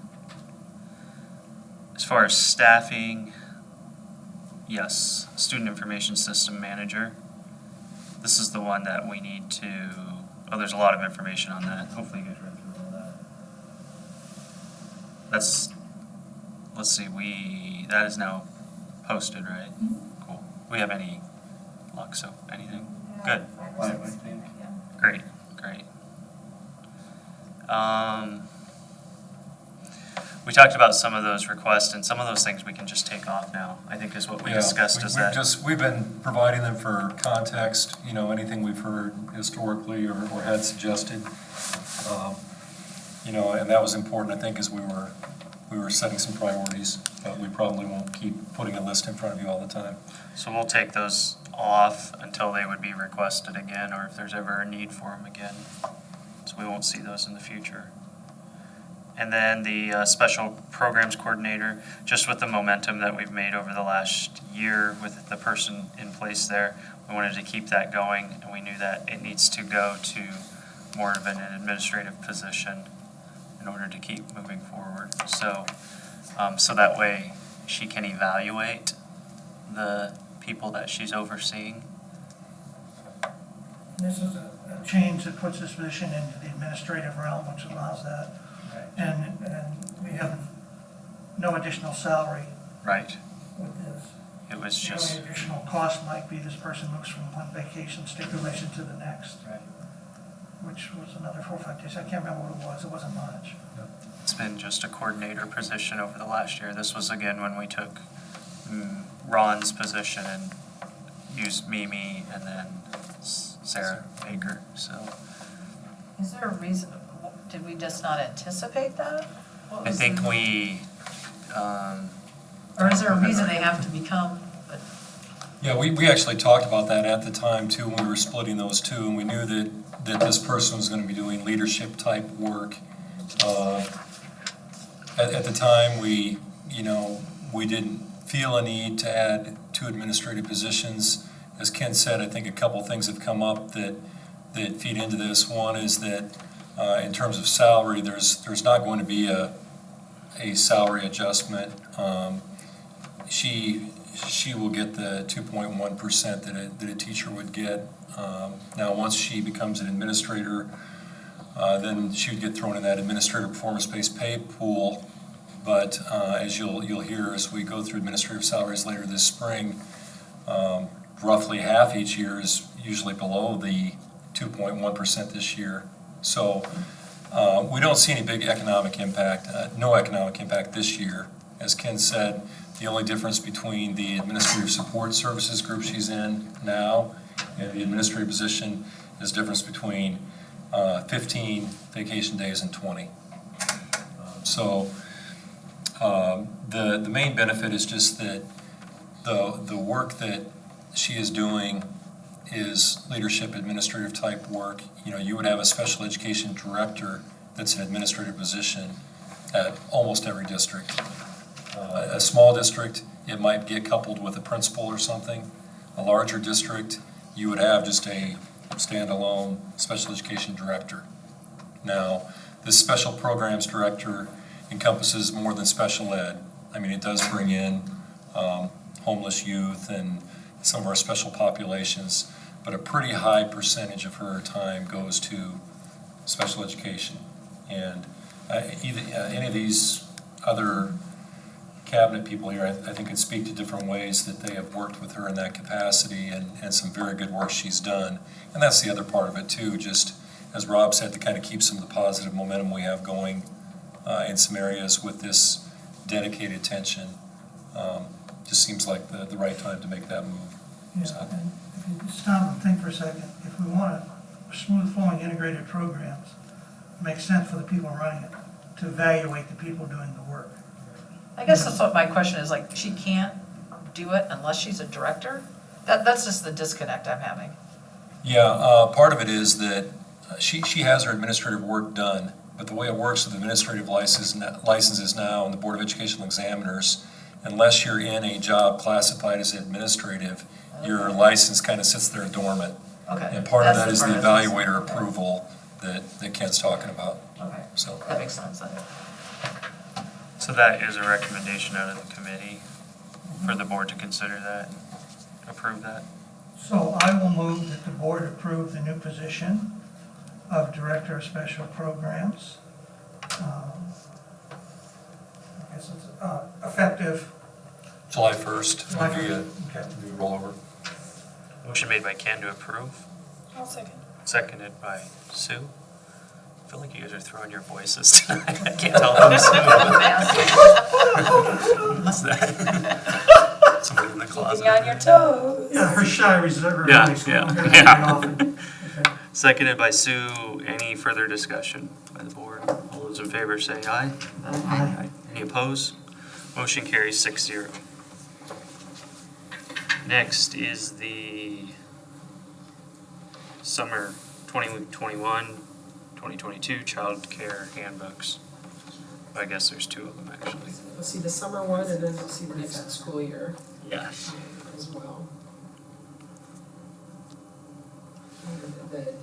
S2: As far as staffing, yes, student information system manager. This is the one that we need to, there's a lot of information on that. Hopefully you guys read through all that. Let's see, that is now posted, right? Cool. We have any luck, so anything? Good. Great. We talked about some of those requests, and some of those things we can just take off now, I think is what we discussed, is that.
S3: We've been providing them for context, anything we've heard historically or had suggested. And that was important, I think, as we were setting some priorities, but we probably won't keep putting a list in front of you all the time.
S2: So we'll take those off until they would be requested again, or if there's ever a need for them again. So we won't see those in the future. And then the special programs coordinator, just with the momentum that we've made over the last year with the person in place there, we wanted to keep that going, and we knew that it needs to go to more of an administrative position in order to keep moving forward. So, so that way she can evaluate the people that she's overseeing.
S4: This is a change that puts this position into the administrative realm, which allows that. And we have no additional salary
S2: Right.
S4: with this.
S2: It was
S4: The
S2: just,
S4: only additional cost might be this person moves from one vacation stipulation to the next, which was another 4 or 5 days. I can't remember what it was. It wasn't much.
S2: it's been just a coordinator position over the last year. This was again when we took Ron's position and used Mimi and then Sarah Baker, so.
S8: Is there a reason, did we just not anticipate that? What
S2: I
S8: was
S2: think
S8: the-
S2: we,
S8: Or is there a reason they have to become,
S3: Yeah, we actually talked about that at the time too, when we were splitting those two, and we knew that this person was gonna be doing leadership type work. At the time, we didn't feel a need to add 2 administrative positions. As Ken said, I think a couple things have come up that feed into this. One is that, in terms of salary, there's not going to be a salary adjustment. She will get the 2.1% that a teacher would get. Now, once she becomes an administrator, then she would get thrown in that administrator performance-based pay pool. But as you'll hear as we go through administrative salaries later this spring, roughly half each year is usually below the 2.1% this year. So we don't see any big economic impact, no economic impact this year. As Ken said, the only difference between the administrative support services group she's in now and the administrative position is difference between 15 vacation days and 20. The main benefit is just that the work that she is doing is leadership administrative type work. You would have a special education director that's an administrative position at almost every district. A small district, it might get coupled with a principal or something. A larger district, you would have just a standalone special education director. Now, this special programs director encompasses more than special ed. I mean, it does bring in homeless youth and some of our special populations, but a pretty high percentage of her time goes to special education. And any of these other cabinet people here, I think could speak to different ways that they have worked with her in that capacity and some very good work she's done. And that's the other part of it too, just as Rob said, to kind of keep some of the positive momentum we have going in some areas with this dedicated attention. Just seems like the right time to make that move.
S4: Yeah,
S3: So-
S4: and if you stop and think for a second, if we want smooth flowing integrated programs, it makes sense for the people running it to evaluate the people doing the work.
S8: I guess that's what my question is, like, she can't do it unless she's a director? That's just the disconnect I'm having.
S3: Yeah, part of it is that she has her administrative work done, but the way it works with administrative licenses now and the Board of Educational Examiners, unless you're in a job classified as administrative, your license kind of sits there dormant.
S8: Okay.
S3: And part of
S8: That's
S3: that
S8: the
S3: is the
S8: part I was-
S3: evaluator approval that Ken's talking about,
S8: Okay,
S3: so.
S8: that makes sense then.
S2: So that is a recommendation out of the committee for the board to consider that, approve that.
S4: So I will move that the board approve the new position of Director of Special Programs. I guess it's effective.
S3: July 1st
S4: July
S3: would be a
S4: 1st, okay.
S3: new rollover.
S2: Motion made by Ken to approve,
S1: I'll second.
S2: seconded by Sue. I feel like you guys are throwing your voices tonight. I can't tell who's Sue. What's that? Somebody in the closet.
S1: Keeping you on your toes.
S4: Yeah, her shy reserve.
S2: Yeah,
S4: so
S2: yeah,
S4: we don't
S2: yeah.
S4: have it often. Okay.
S2: Seconded by Sue. Any further discussion by the board? All those in favor say aye.
S4: Aye.
S2: Any opposed? Motion carries 6-0. Next is the summer 2021-2022 child care handbooks. I guess there's two of them actually.
S6: Let's see the summer one, and then we'll see the next school year
S2: Yes.
S6: as well. The-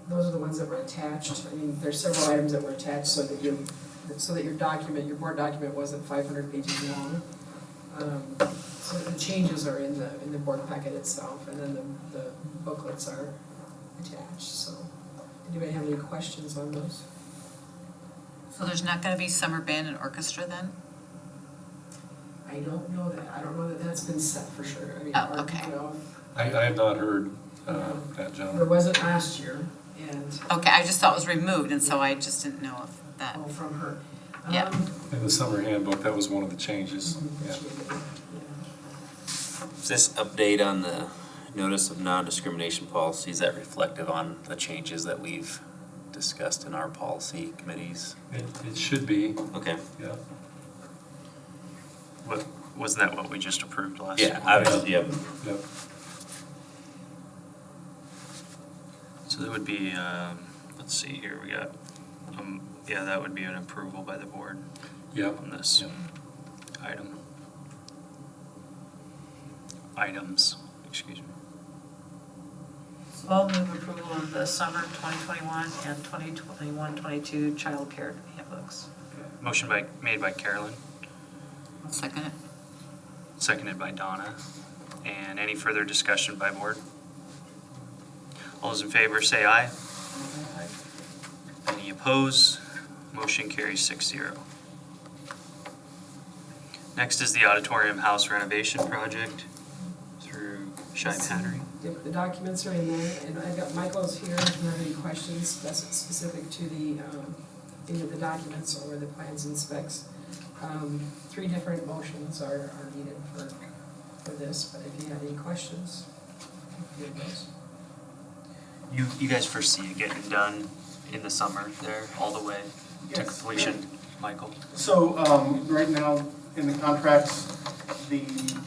S6: Those are the ones that were attached. I mean, there's several items that were attached so that your document, your board document wasn't 500 pages long. So the changes are in the board packet itself, and then the booklets are attached, so. Anybody have any questions on those?
S5: So there's not gonna be summer band and orchestra then?
S6: I don't know that, that's been set for sure. I mean,
S5: Oh,
S6: our-
S5: okay.
S6: you know,
S3: I have not heard that,
S6: There
S3: John.
S6: wasn't last year, and,
S5: Okay, I just thought it was removed, and so I just didn't know if that,
S6: oh, from her.
S5: Yeah.
S3: In the summer handbook, that was one of the changes. Yeah.
S11: Is this update on the notice of non-discrimination policy, is that reflective on the changes that we've discussed in our policy committees?
S3: It should be,
S11: Okay.
S3: yeah.
S2: Wasn't that what we just approved last?
S11: Yeah, obviously, yep.
S3: Yep.
S2: So that would be, let's see here, we got, yeah, that would be an approval by the board
S3: Yep.
S2: on this
S3: Yep.
S2: item. Items, excuse me.
S8: So I'll move approval of the summer 2021 and 2021-22 child care handbooks.
S2: Motion made by Carolyn,
S5: I'll second it.
S2: seconded by Donna. And any further discussion by board? All those in favor say aye. Any opposed? Motion carries 6-0. Next is the auditorium house renovation project through Shibe Hattery.
S6: Yep, the documents are in there, and I've got Michael's here, if you have any questions, that's specific to any of the documents or the plans and specs. 3 different motions are needed for this, but if you have any questions, you have those.
S2: You guys foresee it getting done in the summer there, all the way to
S10: Yes.
S2: completion, Michael?
S10: So, right now, in the contracts, the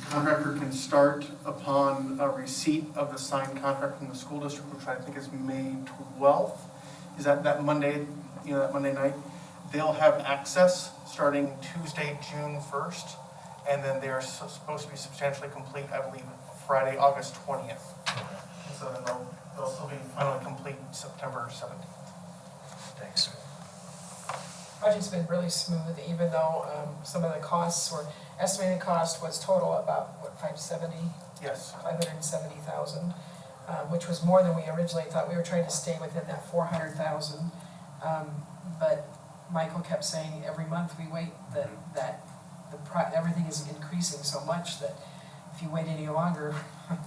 S10: contractor can start upon a receipt of the signed contract from the school district, which I think is May 12th. Is that Monday, that Monday night? They'll have access starting Tuesday, June 1st, and then they're supposed to be substantially complete, I believe, Friday, August 20th. And so then they'll still be finally complete September 17th.
S2: Thanks.
S6: Project's been really smooth, even though some of the costs were, estimated cost was total about, what, 570?
S10: Yes.
S6: 570,000, which was more than we originally thought. We were trying to stay within that 400,000. But Michael kept saying every month we wait that everything is increasing so much that if you wait any longer, it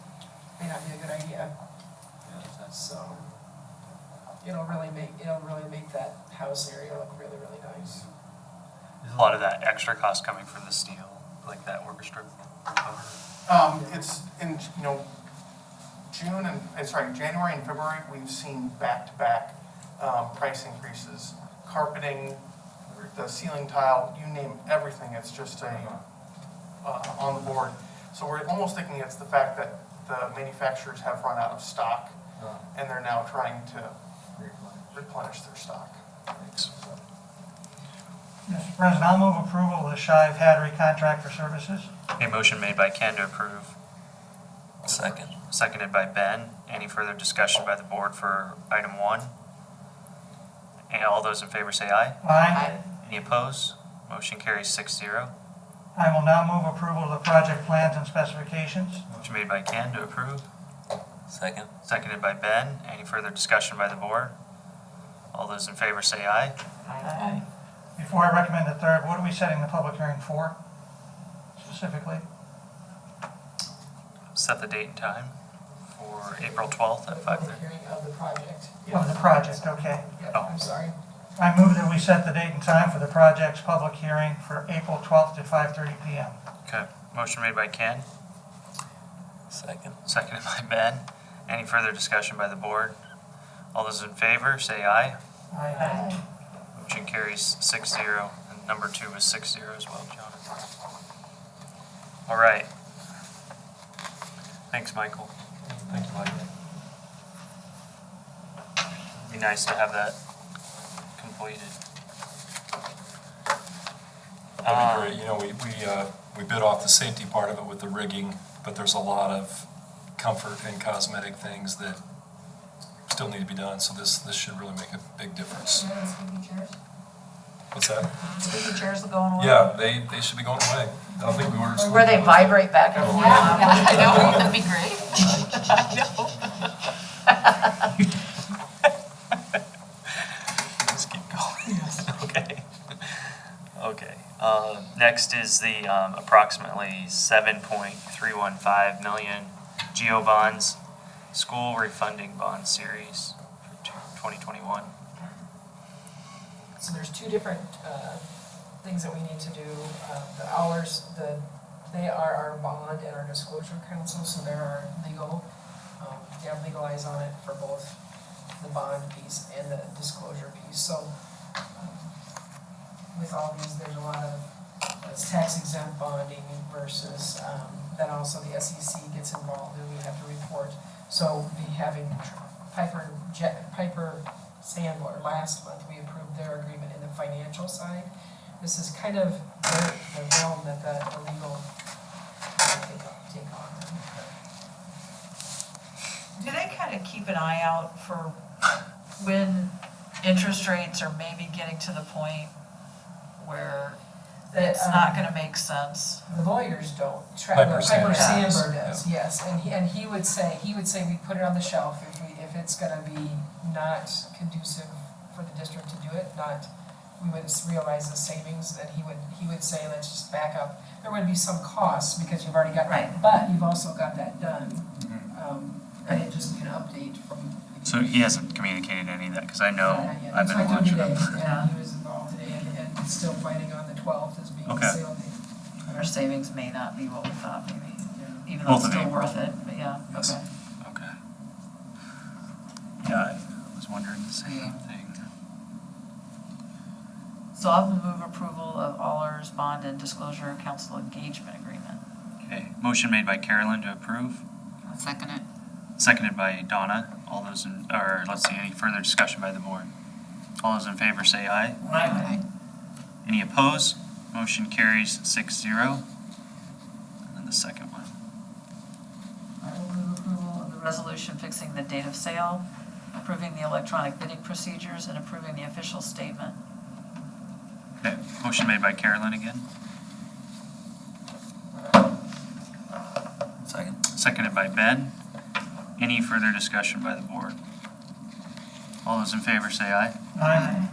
S6: may not be a good idea. So it'll really make that house area look really, really nice.
S2: There's a lot of that extra cost coming from the steel, like that orchestra cover.
S12: It's in, January and February, we've seen back-to-back price increases. Carpeting, the ceiling tile, you name everything, it's just on the board. So we're almost thinking it's the fact that the manufacturers have run out of stock, and they're now trying to replenish their stock.
S3: Thanks.
S4: Mr. President, I'll move approval of the Shive Hattery contract for services.
S2: A motion made by Ken to approve,
S11: Second.
S2: seconded by Ben. Any further discussion by the board for item 1? And all those in favor say aye.
S4: Aye.
S2: Any opposed? Motion carries 6-0.
S4: I will now move approval of the project plans and specifications.
S2: Motion made by Ken to approve,
S11: Second.
S2: seconded by Ben. Any further discussion by the board? All those in favor say aye.
S8: Aye.
S4: Before I recommend the third, what are we setting the public hearing for specifically?
S2: Set the date and time for April 12th at 5:30.
S6: Hearing of the project.
S4: Of the project, okay.
S6: Yeah, I'm sorry.
S4: I move that we set the date and time for the project's public hearing for April 12th at 5:30 PM.
S2: Okay, motion made by Ken,
S11: Second.
S2: seconded by Ben. Any further discussion by the board? All those in favor say aye.
S4: Aye.
S2: Motion carries 6-0, and number 2 was 6-0 as well, John. All right. Thanks, Michael.
S3: Thank you, Mike.
S2: It'd be nice to have that completed.
S3: That'd be great. We bid off the safety part of it with the rigging, but there's a lot of comfort and cosmetic things that still need to be done, so this should really make a big difference. What's that?
S8: Squeaky chairs will go away?
S3: Yeah, they should be going away. I don't think we ordered.
S8: Or where they vibrate back and forth.
S5: Yeah, I know, that'd be great.
S2: Just keep going. Okay. Okay. Next is the approximately 7.315 million GEO bonds, school refunding bond series for 2021.
S6: So there's two different things that we need to do. They are our bond and our disclosure council, so they're our legal, they have legal eyes on it for both the bond piece and the disclosure piece. So with all these, there's a lot of, it's tax exempt bonding versus, then also the SEC gets involved and we have to report. So having Piper Sandler, last month, we approved their agreement in the financial side. This is kind of the realm that the legal take on.
S8: Do they kind of keep an eye out for when interest rates are maybe getting to the point where it's not gonna make sense?
S6: The lawyers don't.
S3: Piper
S6: Piper
S3: Sandler
S6: Sandler
S3: does,
S6: does, yes, and he would say we put it on the shelf if it's gonna be not conducive for the district to do it, we would realize the savings, that he would say, let's just back up. There would be some costs because you've already got that, but you've also got that done. And it just can update from.
S2: So he hasn't communicated any of that, because I know
S6: Yeah,
S2: I've been
S6: that's what I
S2: watching
S6: told you
S2: him.
S6: today, and he was involved today, and still fighting on the 12th as being the
S2: Okay.
S6: sale date.
S8: Our savings may not be what we thought, maybe, even though
S2: Both
S8: it's
S2: of
S8: still
S2: them.
S8: worth it, but yeah,
S3: Yes.
S8: okay.
S2: Okay. Yeah, I was wondering the same thing.
S8: So I'll move approval of Allers Bond and Disclosure Council Engagement Agreement.
S2: Okay, motion made by Carolyn to approve,
S5: I'll second it.
S2: seconded by Donna. All those any further discussion by the board? All those in favor say aye.
S5: Aye.
S2: Any opposed? Motion carries 6-0. And then the second one.
S8: I will move approval of the resolution fixing the date of sale, approving the electronic bidding procedures, and approving the official statement.
S2: Okay, motion made by Carolyn again,
S11: Second.
S2: seconded by Ben. Any further discussion by the board? All those in favor say aye.
S4: Aye.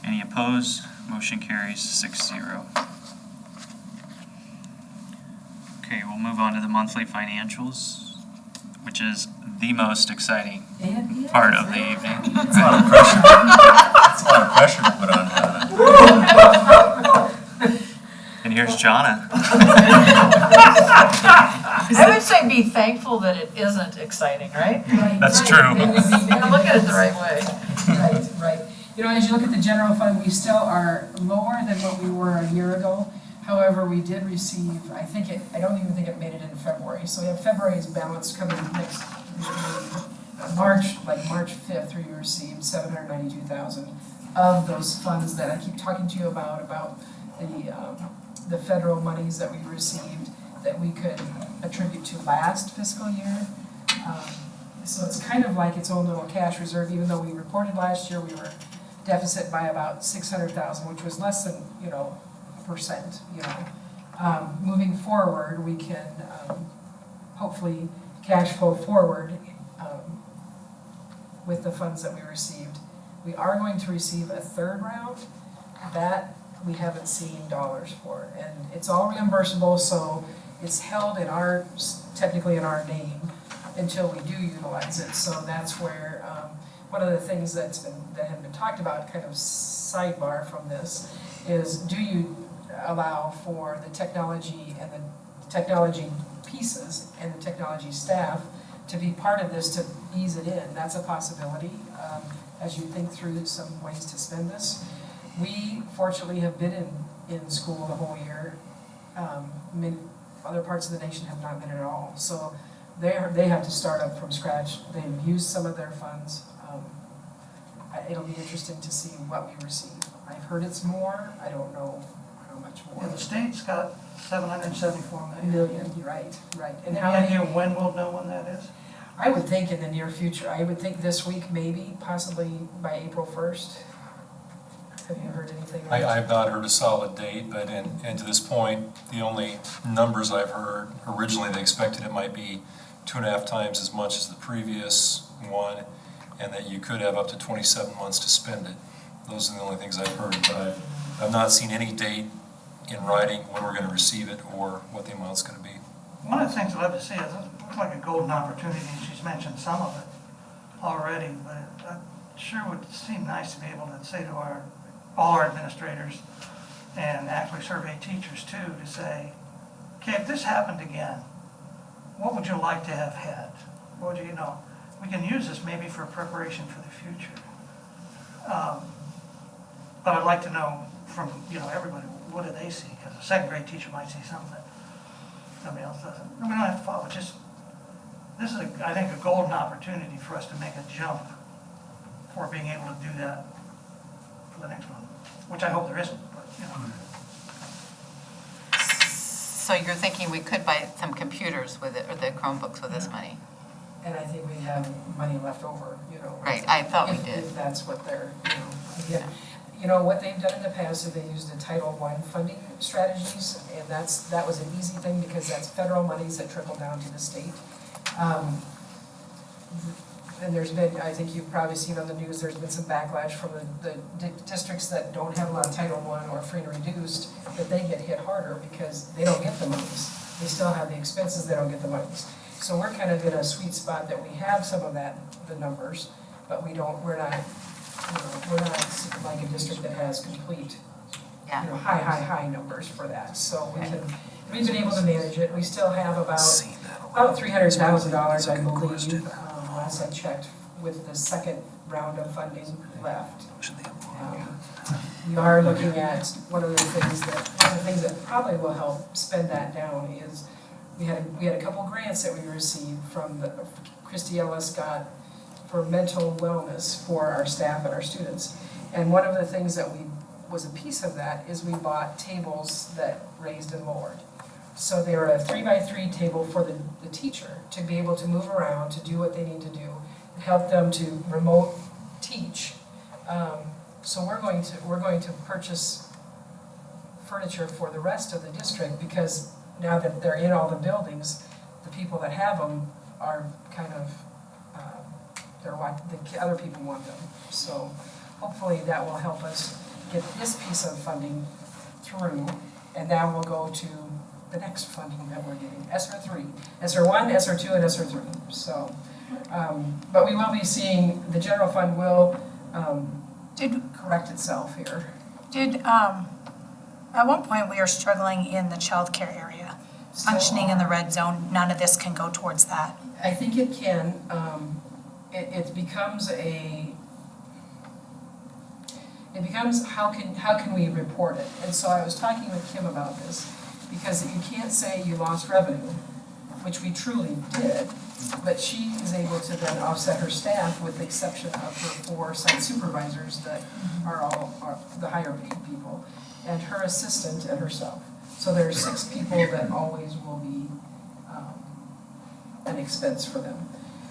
S2: Any opposed? Motion carries 6-0. Okay, we'll move on to the monthly financials, which is the most exciting part of the evening.
S11: That's a lot of pressure. That's a lot of pressure to put on Donna.
S2: And here's Jonna.
S8: I would say be thankful that it isn't exciting, right?
S2: That's true.
S8: Look at it the right way.
S6: Right. You know, as you look at the general fund, we still are lower than what we were a year ago. However, we did receive, I don't even think it made it in February. So we have February's balance coming next, March 5th, we received 792,000 of those funds that I keep talking to you about the federal monies that we received that we could attribute to last fiscal year. So it's kind of like its own little cash reserve, even though we reported last year we were deficit by about 600,000, which was less than, percent, moving forward, we can, hopefully cash flow forward, with the funds that we received. We are going to receive a third round that we haven't seen dollars for, and it's all reimbursable, so it's held technically in our name until we do utilize it. So that's where, one of the things that have been talked about, kind of sidebar from this, is do you allow for the technology and the technology pieces and the technology staff to be part of this to ease it in? That's a possibility, as you think through some ways to spend this. We fortunately have been in school the whole year. Other parts of the nation have not been at all. So they have to start up from scratch. They've used some of their funds. It'll be interesting to see what we receive. I've heard it's more. I don't know how much more.
S4: Yeah, the state's got 774 million.
S6: Million, you're right. And
S4: Any
S6: how many?
S4: idea when we'll know when that is?
S6: I would think in the near future. I would think this week, maybe, possibly by April 1st. Have you heard anything?
S3: I've not heard a solid date, but and to this point, the only numbers I've heard, originally they expected it might be 2.5 times as much as the previous one, and that you could have up to 27 months to spend it. Those are the only things I've heard, but I've not seen any date in writing when we're going to receive it or what the amount's going to be.
S4: One of the things I'd love to see is, it looks like a golden opportunity, and she's mentioned some of it already, but it sure would seem nice to be able to say to all our administrators and actually survey teachers too, to say, okay, if this happened again, what would you like to have had? What would we can use this maybe for preparation for the future. But I'd like to know from, everybody, what do they see? Because a second grade teacher might see something that somebody else doesn't. We don't have to follow, this is, I think, a golden opportunity for us to make a jump for being able to do that for the next one, which I hope there isn't, but,
S5: So you're thinking we could buy some computers with it, or the Chromebooks with this money?
S6: And I think we have money left over,
S5: Right, I thought we did.
S6: If that's what they're, again. What they've done in the past is they used a Title I funding strategies, and that was an easy thing because that's federal monies that trickle down to the state. And there's been, I think you've probably seen on the news, there's been some backlash from the districts that don't have a lot of Title I or free and reduced, that they get hit harder because they don't get the monies. They still have the expenses, they don't get the monies. So we're kind of in a sweet spot that we have some of the numbers, but we're not like a district that has complete, high numbers for that. So we've been able to manage it. We still have about $300,000, I believe, last I checked, with the second round of funding left. We are looking at one of the things that probably will help spend that down is we had a couple grants that we received from Christy Ellis got for mental wellness for our staff and our students. And one of the things that was a piece of that is we bought tables that raised and lowered. So they were a 3x3 table for the teacher to be able to move around, to do what they need to do, help them to remote teach. So we're going to purchase furniture for the rest of the district because now that they're in all the buildings, the people that have them are kind of, the other people want them. So hopefully that will help us get this piece of funding through, and now we'll go to the next funding that we're getting, ESSER 3, ESSER 1, ESSER 2, and ESSER 3. So, but we will be seeing, the general fund will correct itself here.
S1: At one point, we were struggling in the childcare area. functioning in the red zone, none of this can go towards that.
S6: I think it can, it becomes how can we report it? And so I was talking with Kim about this, because you can't say you lost revenue, which we truly did, but she is able to then offset her staff with the exception of her 4 site supervisors that are the higher paid people, and her assistant and herself. So there are 6 people that always will be an expense for them.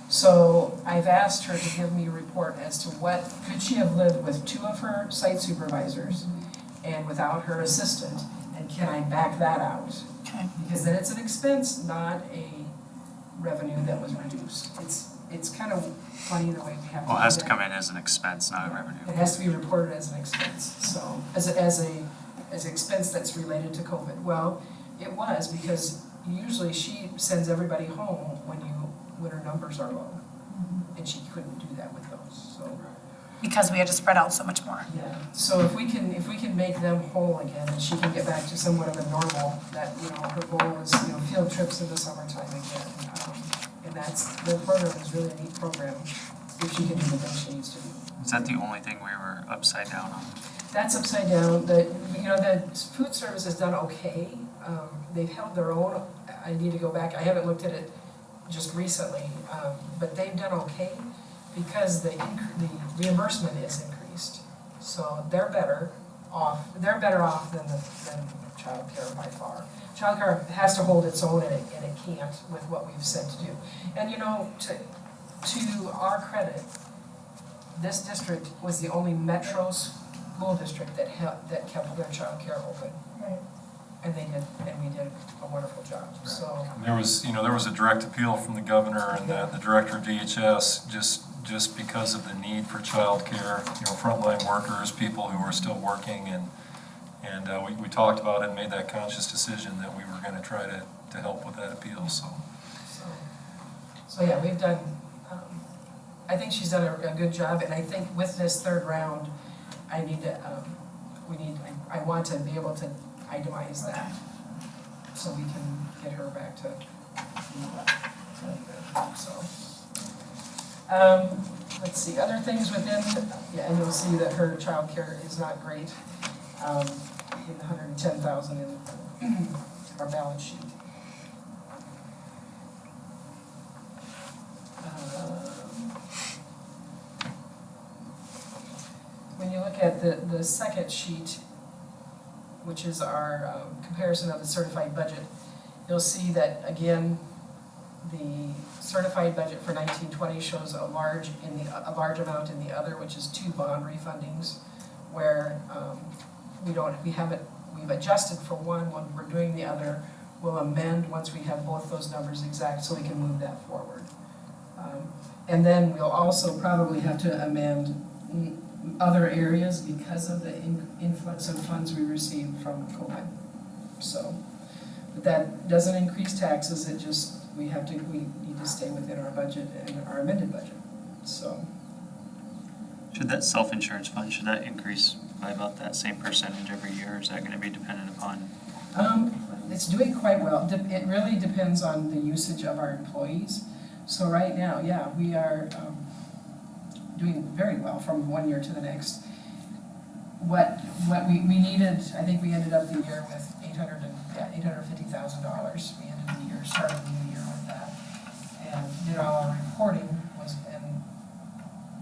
S6: So I've asked her to give me a report as to what, could she have lived with 2 of her site supervisors and without her assistant, and can I back that out?
S1: Okay.
S6: Because then it's an expense, not a revenue that was reduced. It's kind of funny the way we have to do
S2: Well, it has to
S6: that.
S2: come in as an expense, not a revenue.
S6: It has to be reported as an expense, so, as an expense that's related to COVID. Well, it was, because usually she sends everybody home when her numbers are low, and she couldn't do that with those, so.
S1: Because we had to spread out so much more.
S6: Yeah, so if we can make them whole again, and she can get back to somewhat of a normal, that, her goal is, field trips in the summertime again. And the program is really a neat program, if she can do the things she needs to do.
S2: Is that the only thing we were upside down on?
S6: That's upside down. The food service has done okay. They've held their own. I need to go back. I haven't looked at it just recently, but they've done okay because the reimbursement is increased. So they're better off. They're better off than childcare by far. Childcare has to hold its own, and it can't with what we've said to do. And to our credit, this district was the only metro school district that kept their childcare open.
S1: Right.
S6: And we did a wonderful job, so.
S3: There was a direct appeal from the governor and the director of DHS, just because of the need for childcare, frontline workers, people who are still working, and we talked about it and made that conscious decision that we were going to try to help with that appeal, so.
S6: So yeah, we've done, I think she's done a good job, and I think with this 3rd round, I want to be able to itemize that, so we can get her back to so. Let's see, other things within, and you'll see that her childcare is not great, in the 110,000 in our balance sheet. When you look at the second sheet, which is our comparison of the certified budget, you'll see that, again, the certified budget for 1920 shows a large amount in the other, which is 2 bond refundings, where we've adjusted for one. When we're doing the other, we'll amend once we have both those numbers exact, so we can move that forward. And then we'll also probably have to amend other areas because of the influx of funds we received from COVID. So, but that doesn't increase taxes, we need to stay within our budget and our amended budget, so.
S2: Should that self-insurance fund, should that increase by about that same percentage every year, or is that going to be dependent upon?
S6: It's doing quite well. It really depends on the usage of our employees. So right now, yeah, we are doing very well from one year to the next. What we needed, I think we ended up the year with $850,000. We ended the year, started the new year with that, and did all our reporting and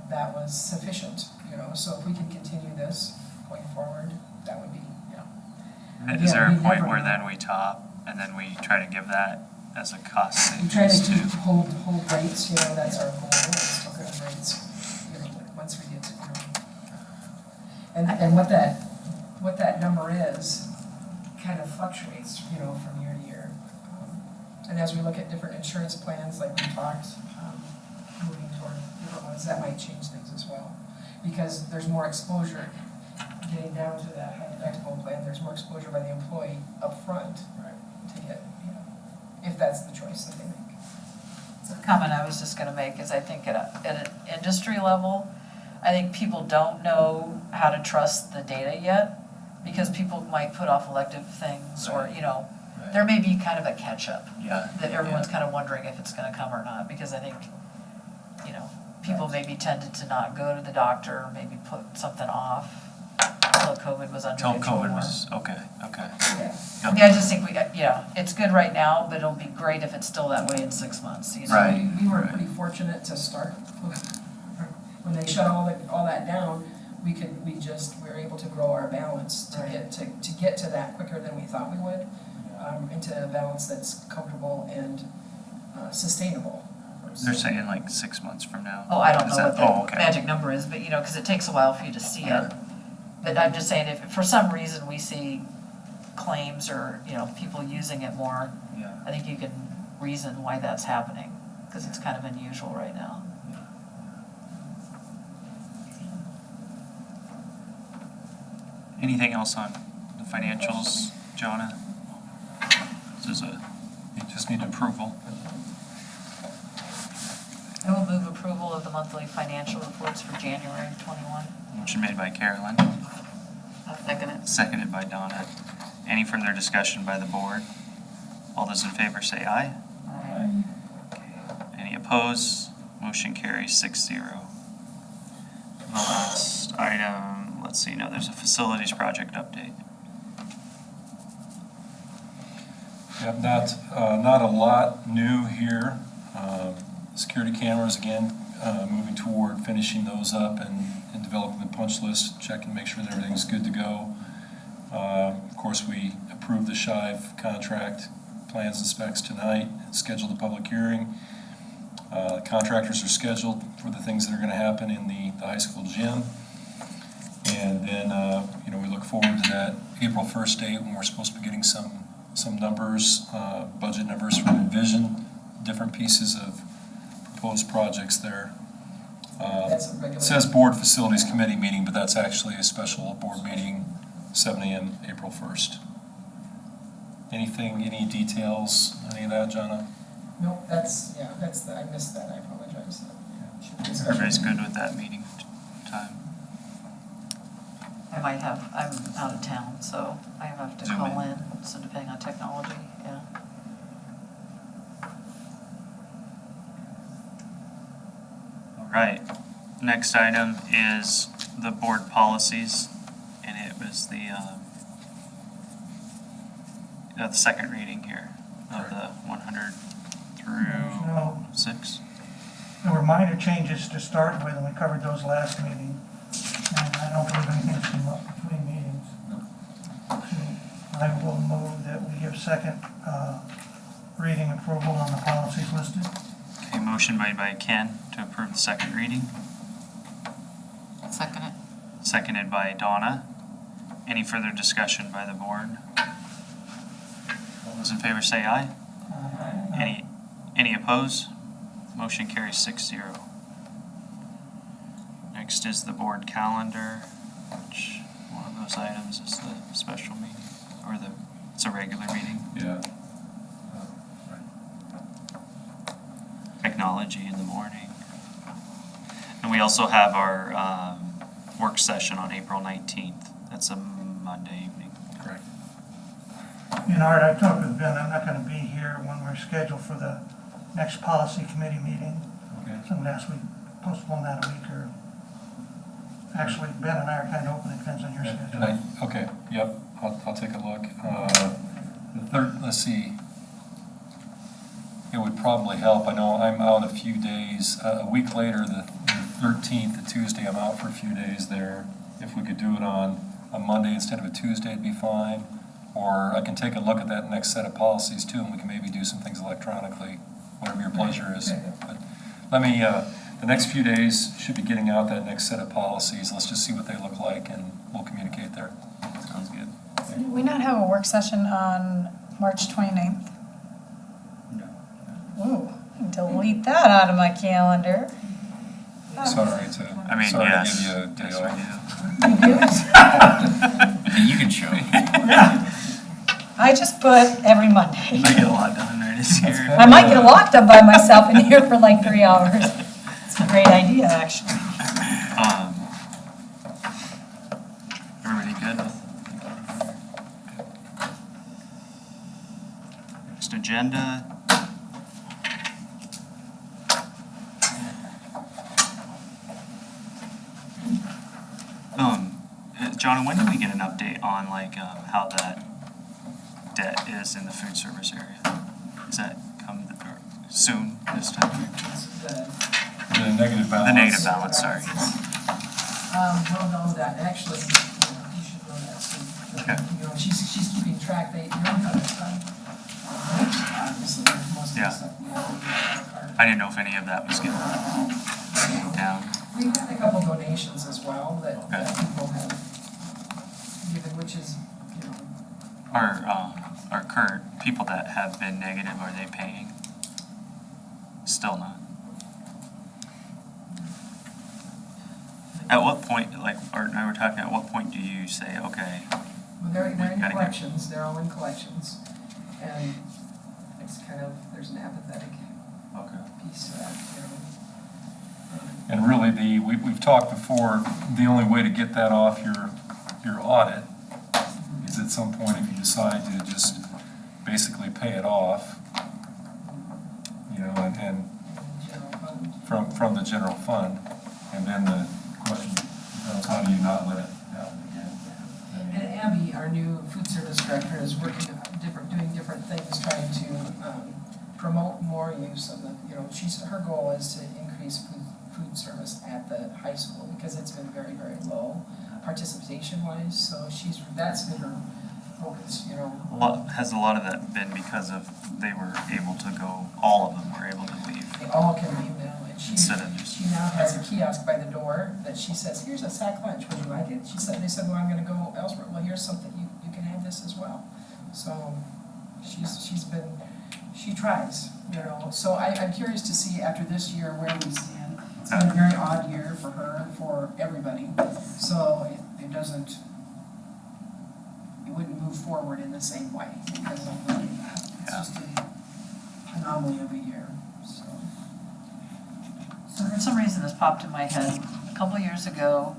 S6: that was sufficient. So if we can continue this going forward, that would be,
S2: Is there a
S6: we
S2: point
S6: never-
S2: where then we top and then we try to give that as a cost
S6: We try to
S2: savings too?
S6: hold rates, that's our goal, is to hold rates, once we get to, and what that number is, kind of fluctuates, from year to year. And as we look at different insurance plans, like we talked, moving toward different ones, that might change things as well. Because there's more exposure, getting down to that high deductible plan, there's more exposure by the employee upfront to get, if that's the choice that they make.
S8: So the comment I was just gonna make is I think at an industry level, I think people don't know how to trust the data yet, because people might put off elective things or, there may be kind of a catch-up.
S2: Yeah.
S8: That everyone's kind of wondering if it's gonna come or not, because I think, you know, people maybe tended to not go to the doctor, maybe put something off until COVID was under
S2: Till
S8: control.
S2: COVID was, okay.
S8: Yeah. I mean, I just think it's good right now, but it'll be great if it's still that way in 6 months, you know?
S2: Right.
S6: We were pretty fortunate to start, when they shut all that down, we were able to grow our balance to get to that quicker than we thought we would, into a balance that's comfortable and sustainable.
S2: They're saying like 6 months from now.
S8: Oh, I don't
S2: Is
S8: know
S2: that-
S8: what
S2: oh,
S8: the
S2: okay.
S8: magic number is, but, you know, because it takes a while for you to see it. But I'm just saying, if for some reason we see claims or, you know, people using it more,
S2: Yeah.
S8: I think you can reason why that's happening, because it's kind of unusual right now.
S2: Anything else on the financials, Jonna? You just need approval.
S8: I will move approval of the monthly financial reports for January 21.
S2: Motion made by Carolyn,
S5: I'll second it.
S2: seconded by Donna. Any further discussion by the board? All those in favor say aye. Any opposed? Motion carries 6-0. The last item, let's see, no, there's a facilities project update.
S3: Yep, not a lot new here. Security cameras, again, moving toward finishing those up and developing the punch list, checking to make sure that everything's good to go. Of course, we approved the Shive contract plans and specs tonight, scheduled a public hearing. Contractors are scheduled for the things that are going to happen in the high school gym. And then, we look forward to that April 1st date when we're supposed to be getting some numbers, budget numbers from Envision, different pieces of proposed projects there.
S6: That's a regular.
S3: It says Board Facilities Committee meeting, but that's actually a special board meeting, 7 a.m. April 1st. Anything, any details, any of that, Jonna?
S6: No, I missed that, I apologize. Should be a special
S2: Everybody's
S6: meeting.
S2: good with that meeting time?
S8: I'm out of town, so I have to
S2: Zoom
S8: call
S2: in.
S8: in, so depending on technology, yeah.
S2: All right, next item is the board policies, and it was the second reading here of the 100
S4: No.
S2: through 6.
S4: There were minor changes to start with, and we covered those last meeting. And I don't believe anything's come up between meetings. So I will move that we give second reading approval on the policies listed.
S2: Okay, motion made by Ken to approve the second reading,
S5: I'll second it.
S2: seconded by Donna. Any further discussion by the board? All those in favor say aye. Any opposed? Motion carries 6-0. Next is the board calendar, which one of those items is the special meeting, or it's a regular meeting.
S3: Yeah.
S2: Technology in the morning. And we also have our work session on April 19th. That's a Monday evening.
S3: Correct.
S4: Art, I talked with Ben, I'm not gonna be here when we're scheduled for the next policy committee meeting.
S3: Okay.
S4: So I'm gonna ask we postpone that a week or, actually, Ben and I are kind of open, it depends on your schedule.
S3: Okay, yep, I'll take a look. The third, let's see. It would probably help, I know I'm out a few days, a week later, the 13th, the Tuesday, I'm out for a few days there. If we could do it on a Monday instead of a Tuesday, it'd be fine. Or I can take a look at that next set of policies too, and we can maybe do some things electronically, whatever your pleasure is. But let me, the next few days should be getting out that next set of policies. Let's just see what they look like and we'll communicate there.
S2: Sounds good.
S9: Did we not have a work session on March 29th? No. Ooh, delete that out of my calendar.
S3: Sorry
S2: I
S3: to
S2: mean,
S3: give
S2: yes.
S3: you a day
S2: Yes,
S3: off.
S2: we do.
S11: You can show me.
S9: I just put every Monday.
S2: I get a lot done there this year.
S9: I might get locked up by myself in here for like 3 hours. It's a great idea, actually.
S2: Everybody good with? agenda. John, when do we get an update on like how that debt is in the food service area? Does that come soon this time?
S3: The negative balance.
S2: The negative balance, sorry.
S6: Well, no, that actually, you should know that, so,
S2: Okay.
S6: you know, she's keeping track, they don't have it done. Obviously, most of the
S2: Yeah.
S6: stuff, you know,
S2: I didn't know if any of that was getting down.
S6: we've had a couple donations as well that
S2: Okay.
S6: people have given, which is, you know,
S2: Our current people that have been negative, are they paying? Still not. At what point, like Art and I were talking, at what point do you say, okay,
S6: well, they're in
S2: Gotta get-
S6: collections, they're all in collections. And it's kind of, there's an apathetic
S2: okay,
S6: piece to that, you know.
S3: And really, we've talked before, the only way to get that off your audit is at some point if you decide to just basically pay it off, you know, and
S6: General fund.
S3: from the general fund. And then the question becomes, how do you not let it happen again?
S6: And Abby, our new food service director, is working on doing different things, trying to promote more use of the, you know, her goal is to increase food service at the high school because it's been very, very low participation wise, so that's been her focus, you know.
S2: has a lot of that been because of they were able to go, all of them were able to leave
S6: They all can leave now, and she
S2: instead of just,
S6: now has a kiosk by the door that she says, here's a sack lunch, would you like it? They said, well, I'm gonna go elsewhere, well, here's something, you can have this as well. So, she tries, you know, so I'm curious to see after this year where we stand. It's been a very odd year for her, for everybody, so it wouldn't move forward in the same way because of it's just an anomaly of a year, so.
S8: So for some reason, this popped in my head. A couple years ago,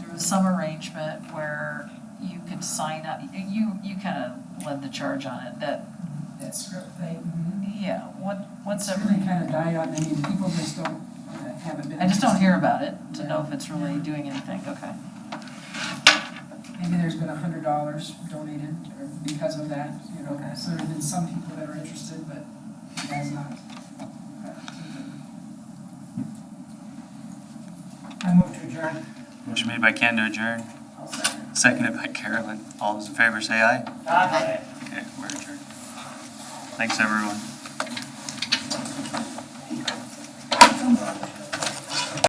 S8: there was some arrangement where you could sign up, you kind of led the charge on it, that,
S6: That script thing.
S8: yeah, what's
S6: It's
S8: every,
S6: really kind of died on, I mean, people just don't, haven't been.
S8: I just don't hear about it to know if it's really doing anything, okay.
S6: Maybe there's been $100 donated or because of that, you know, so there have been some people that are interested, but it has not.
S4: I move to adjourn.
S2: motion made by Ken to adjourn,
S6: I'll second.
S2: seconded by Carolyn. All those in favor say aye.
S4: Aye.
S2: Okay, we're adjourned. Thanks, everyone.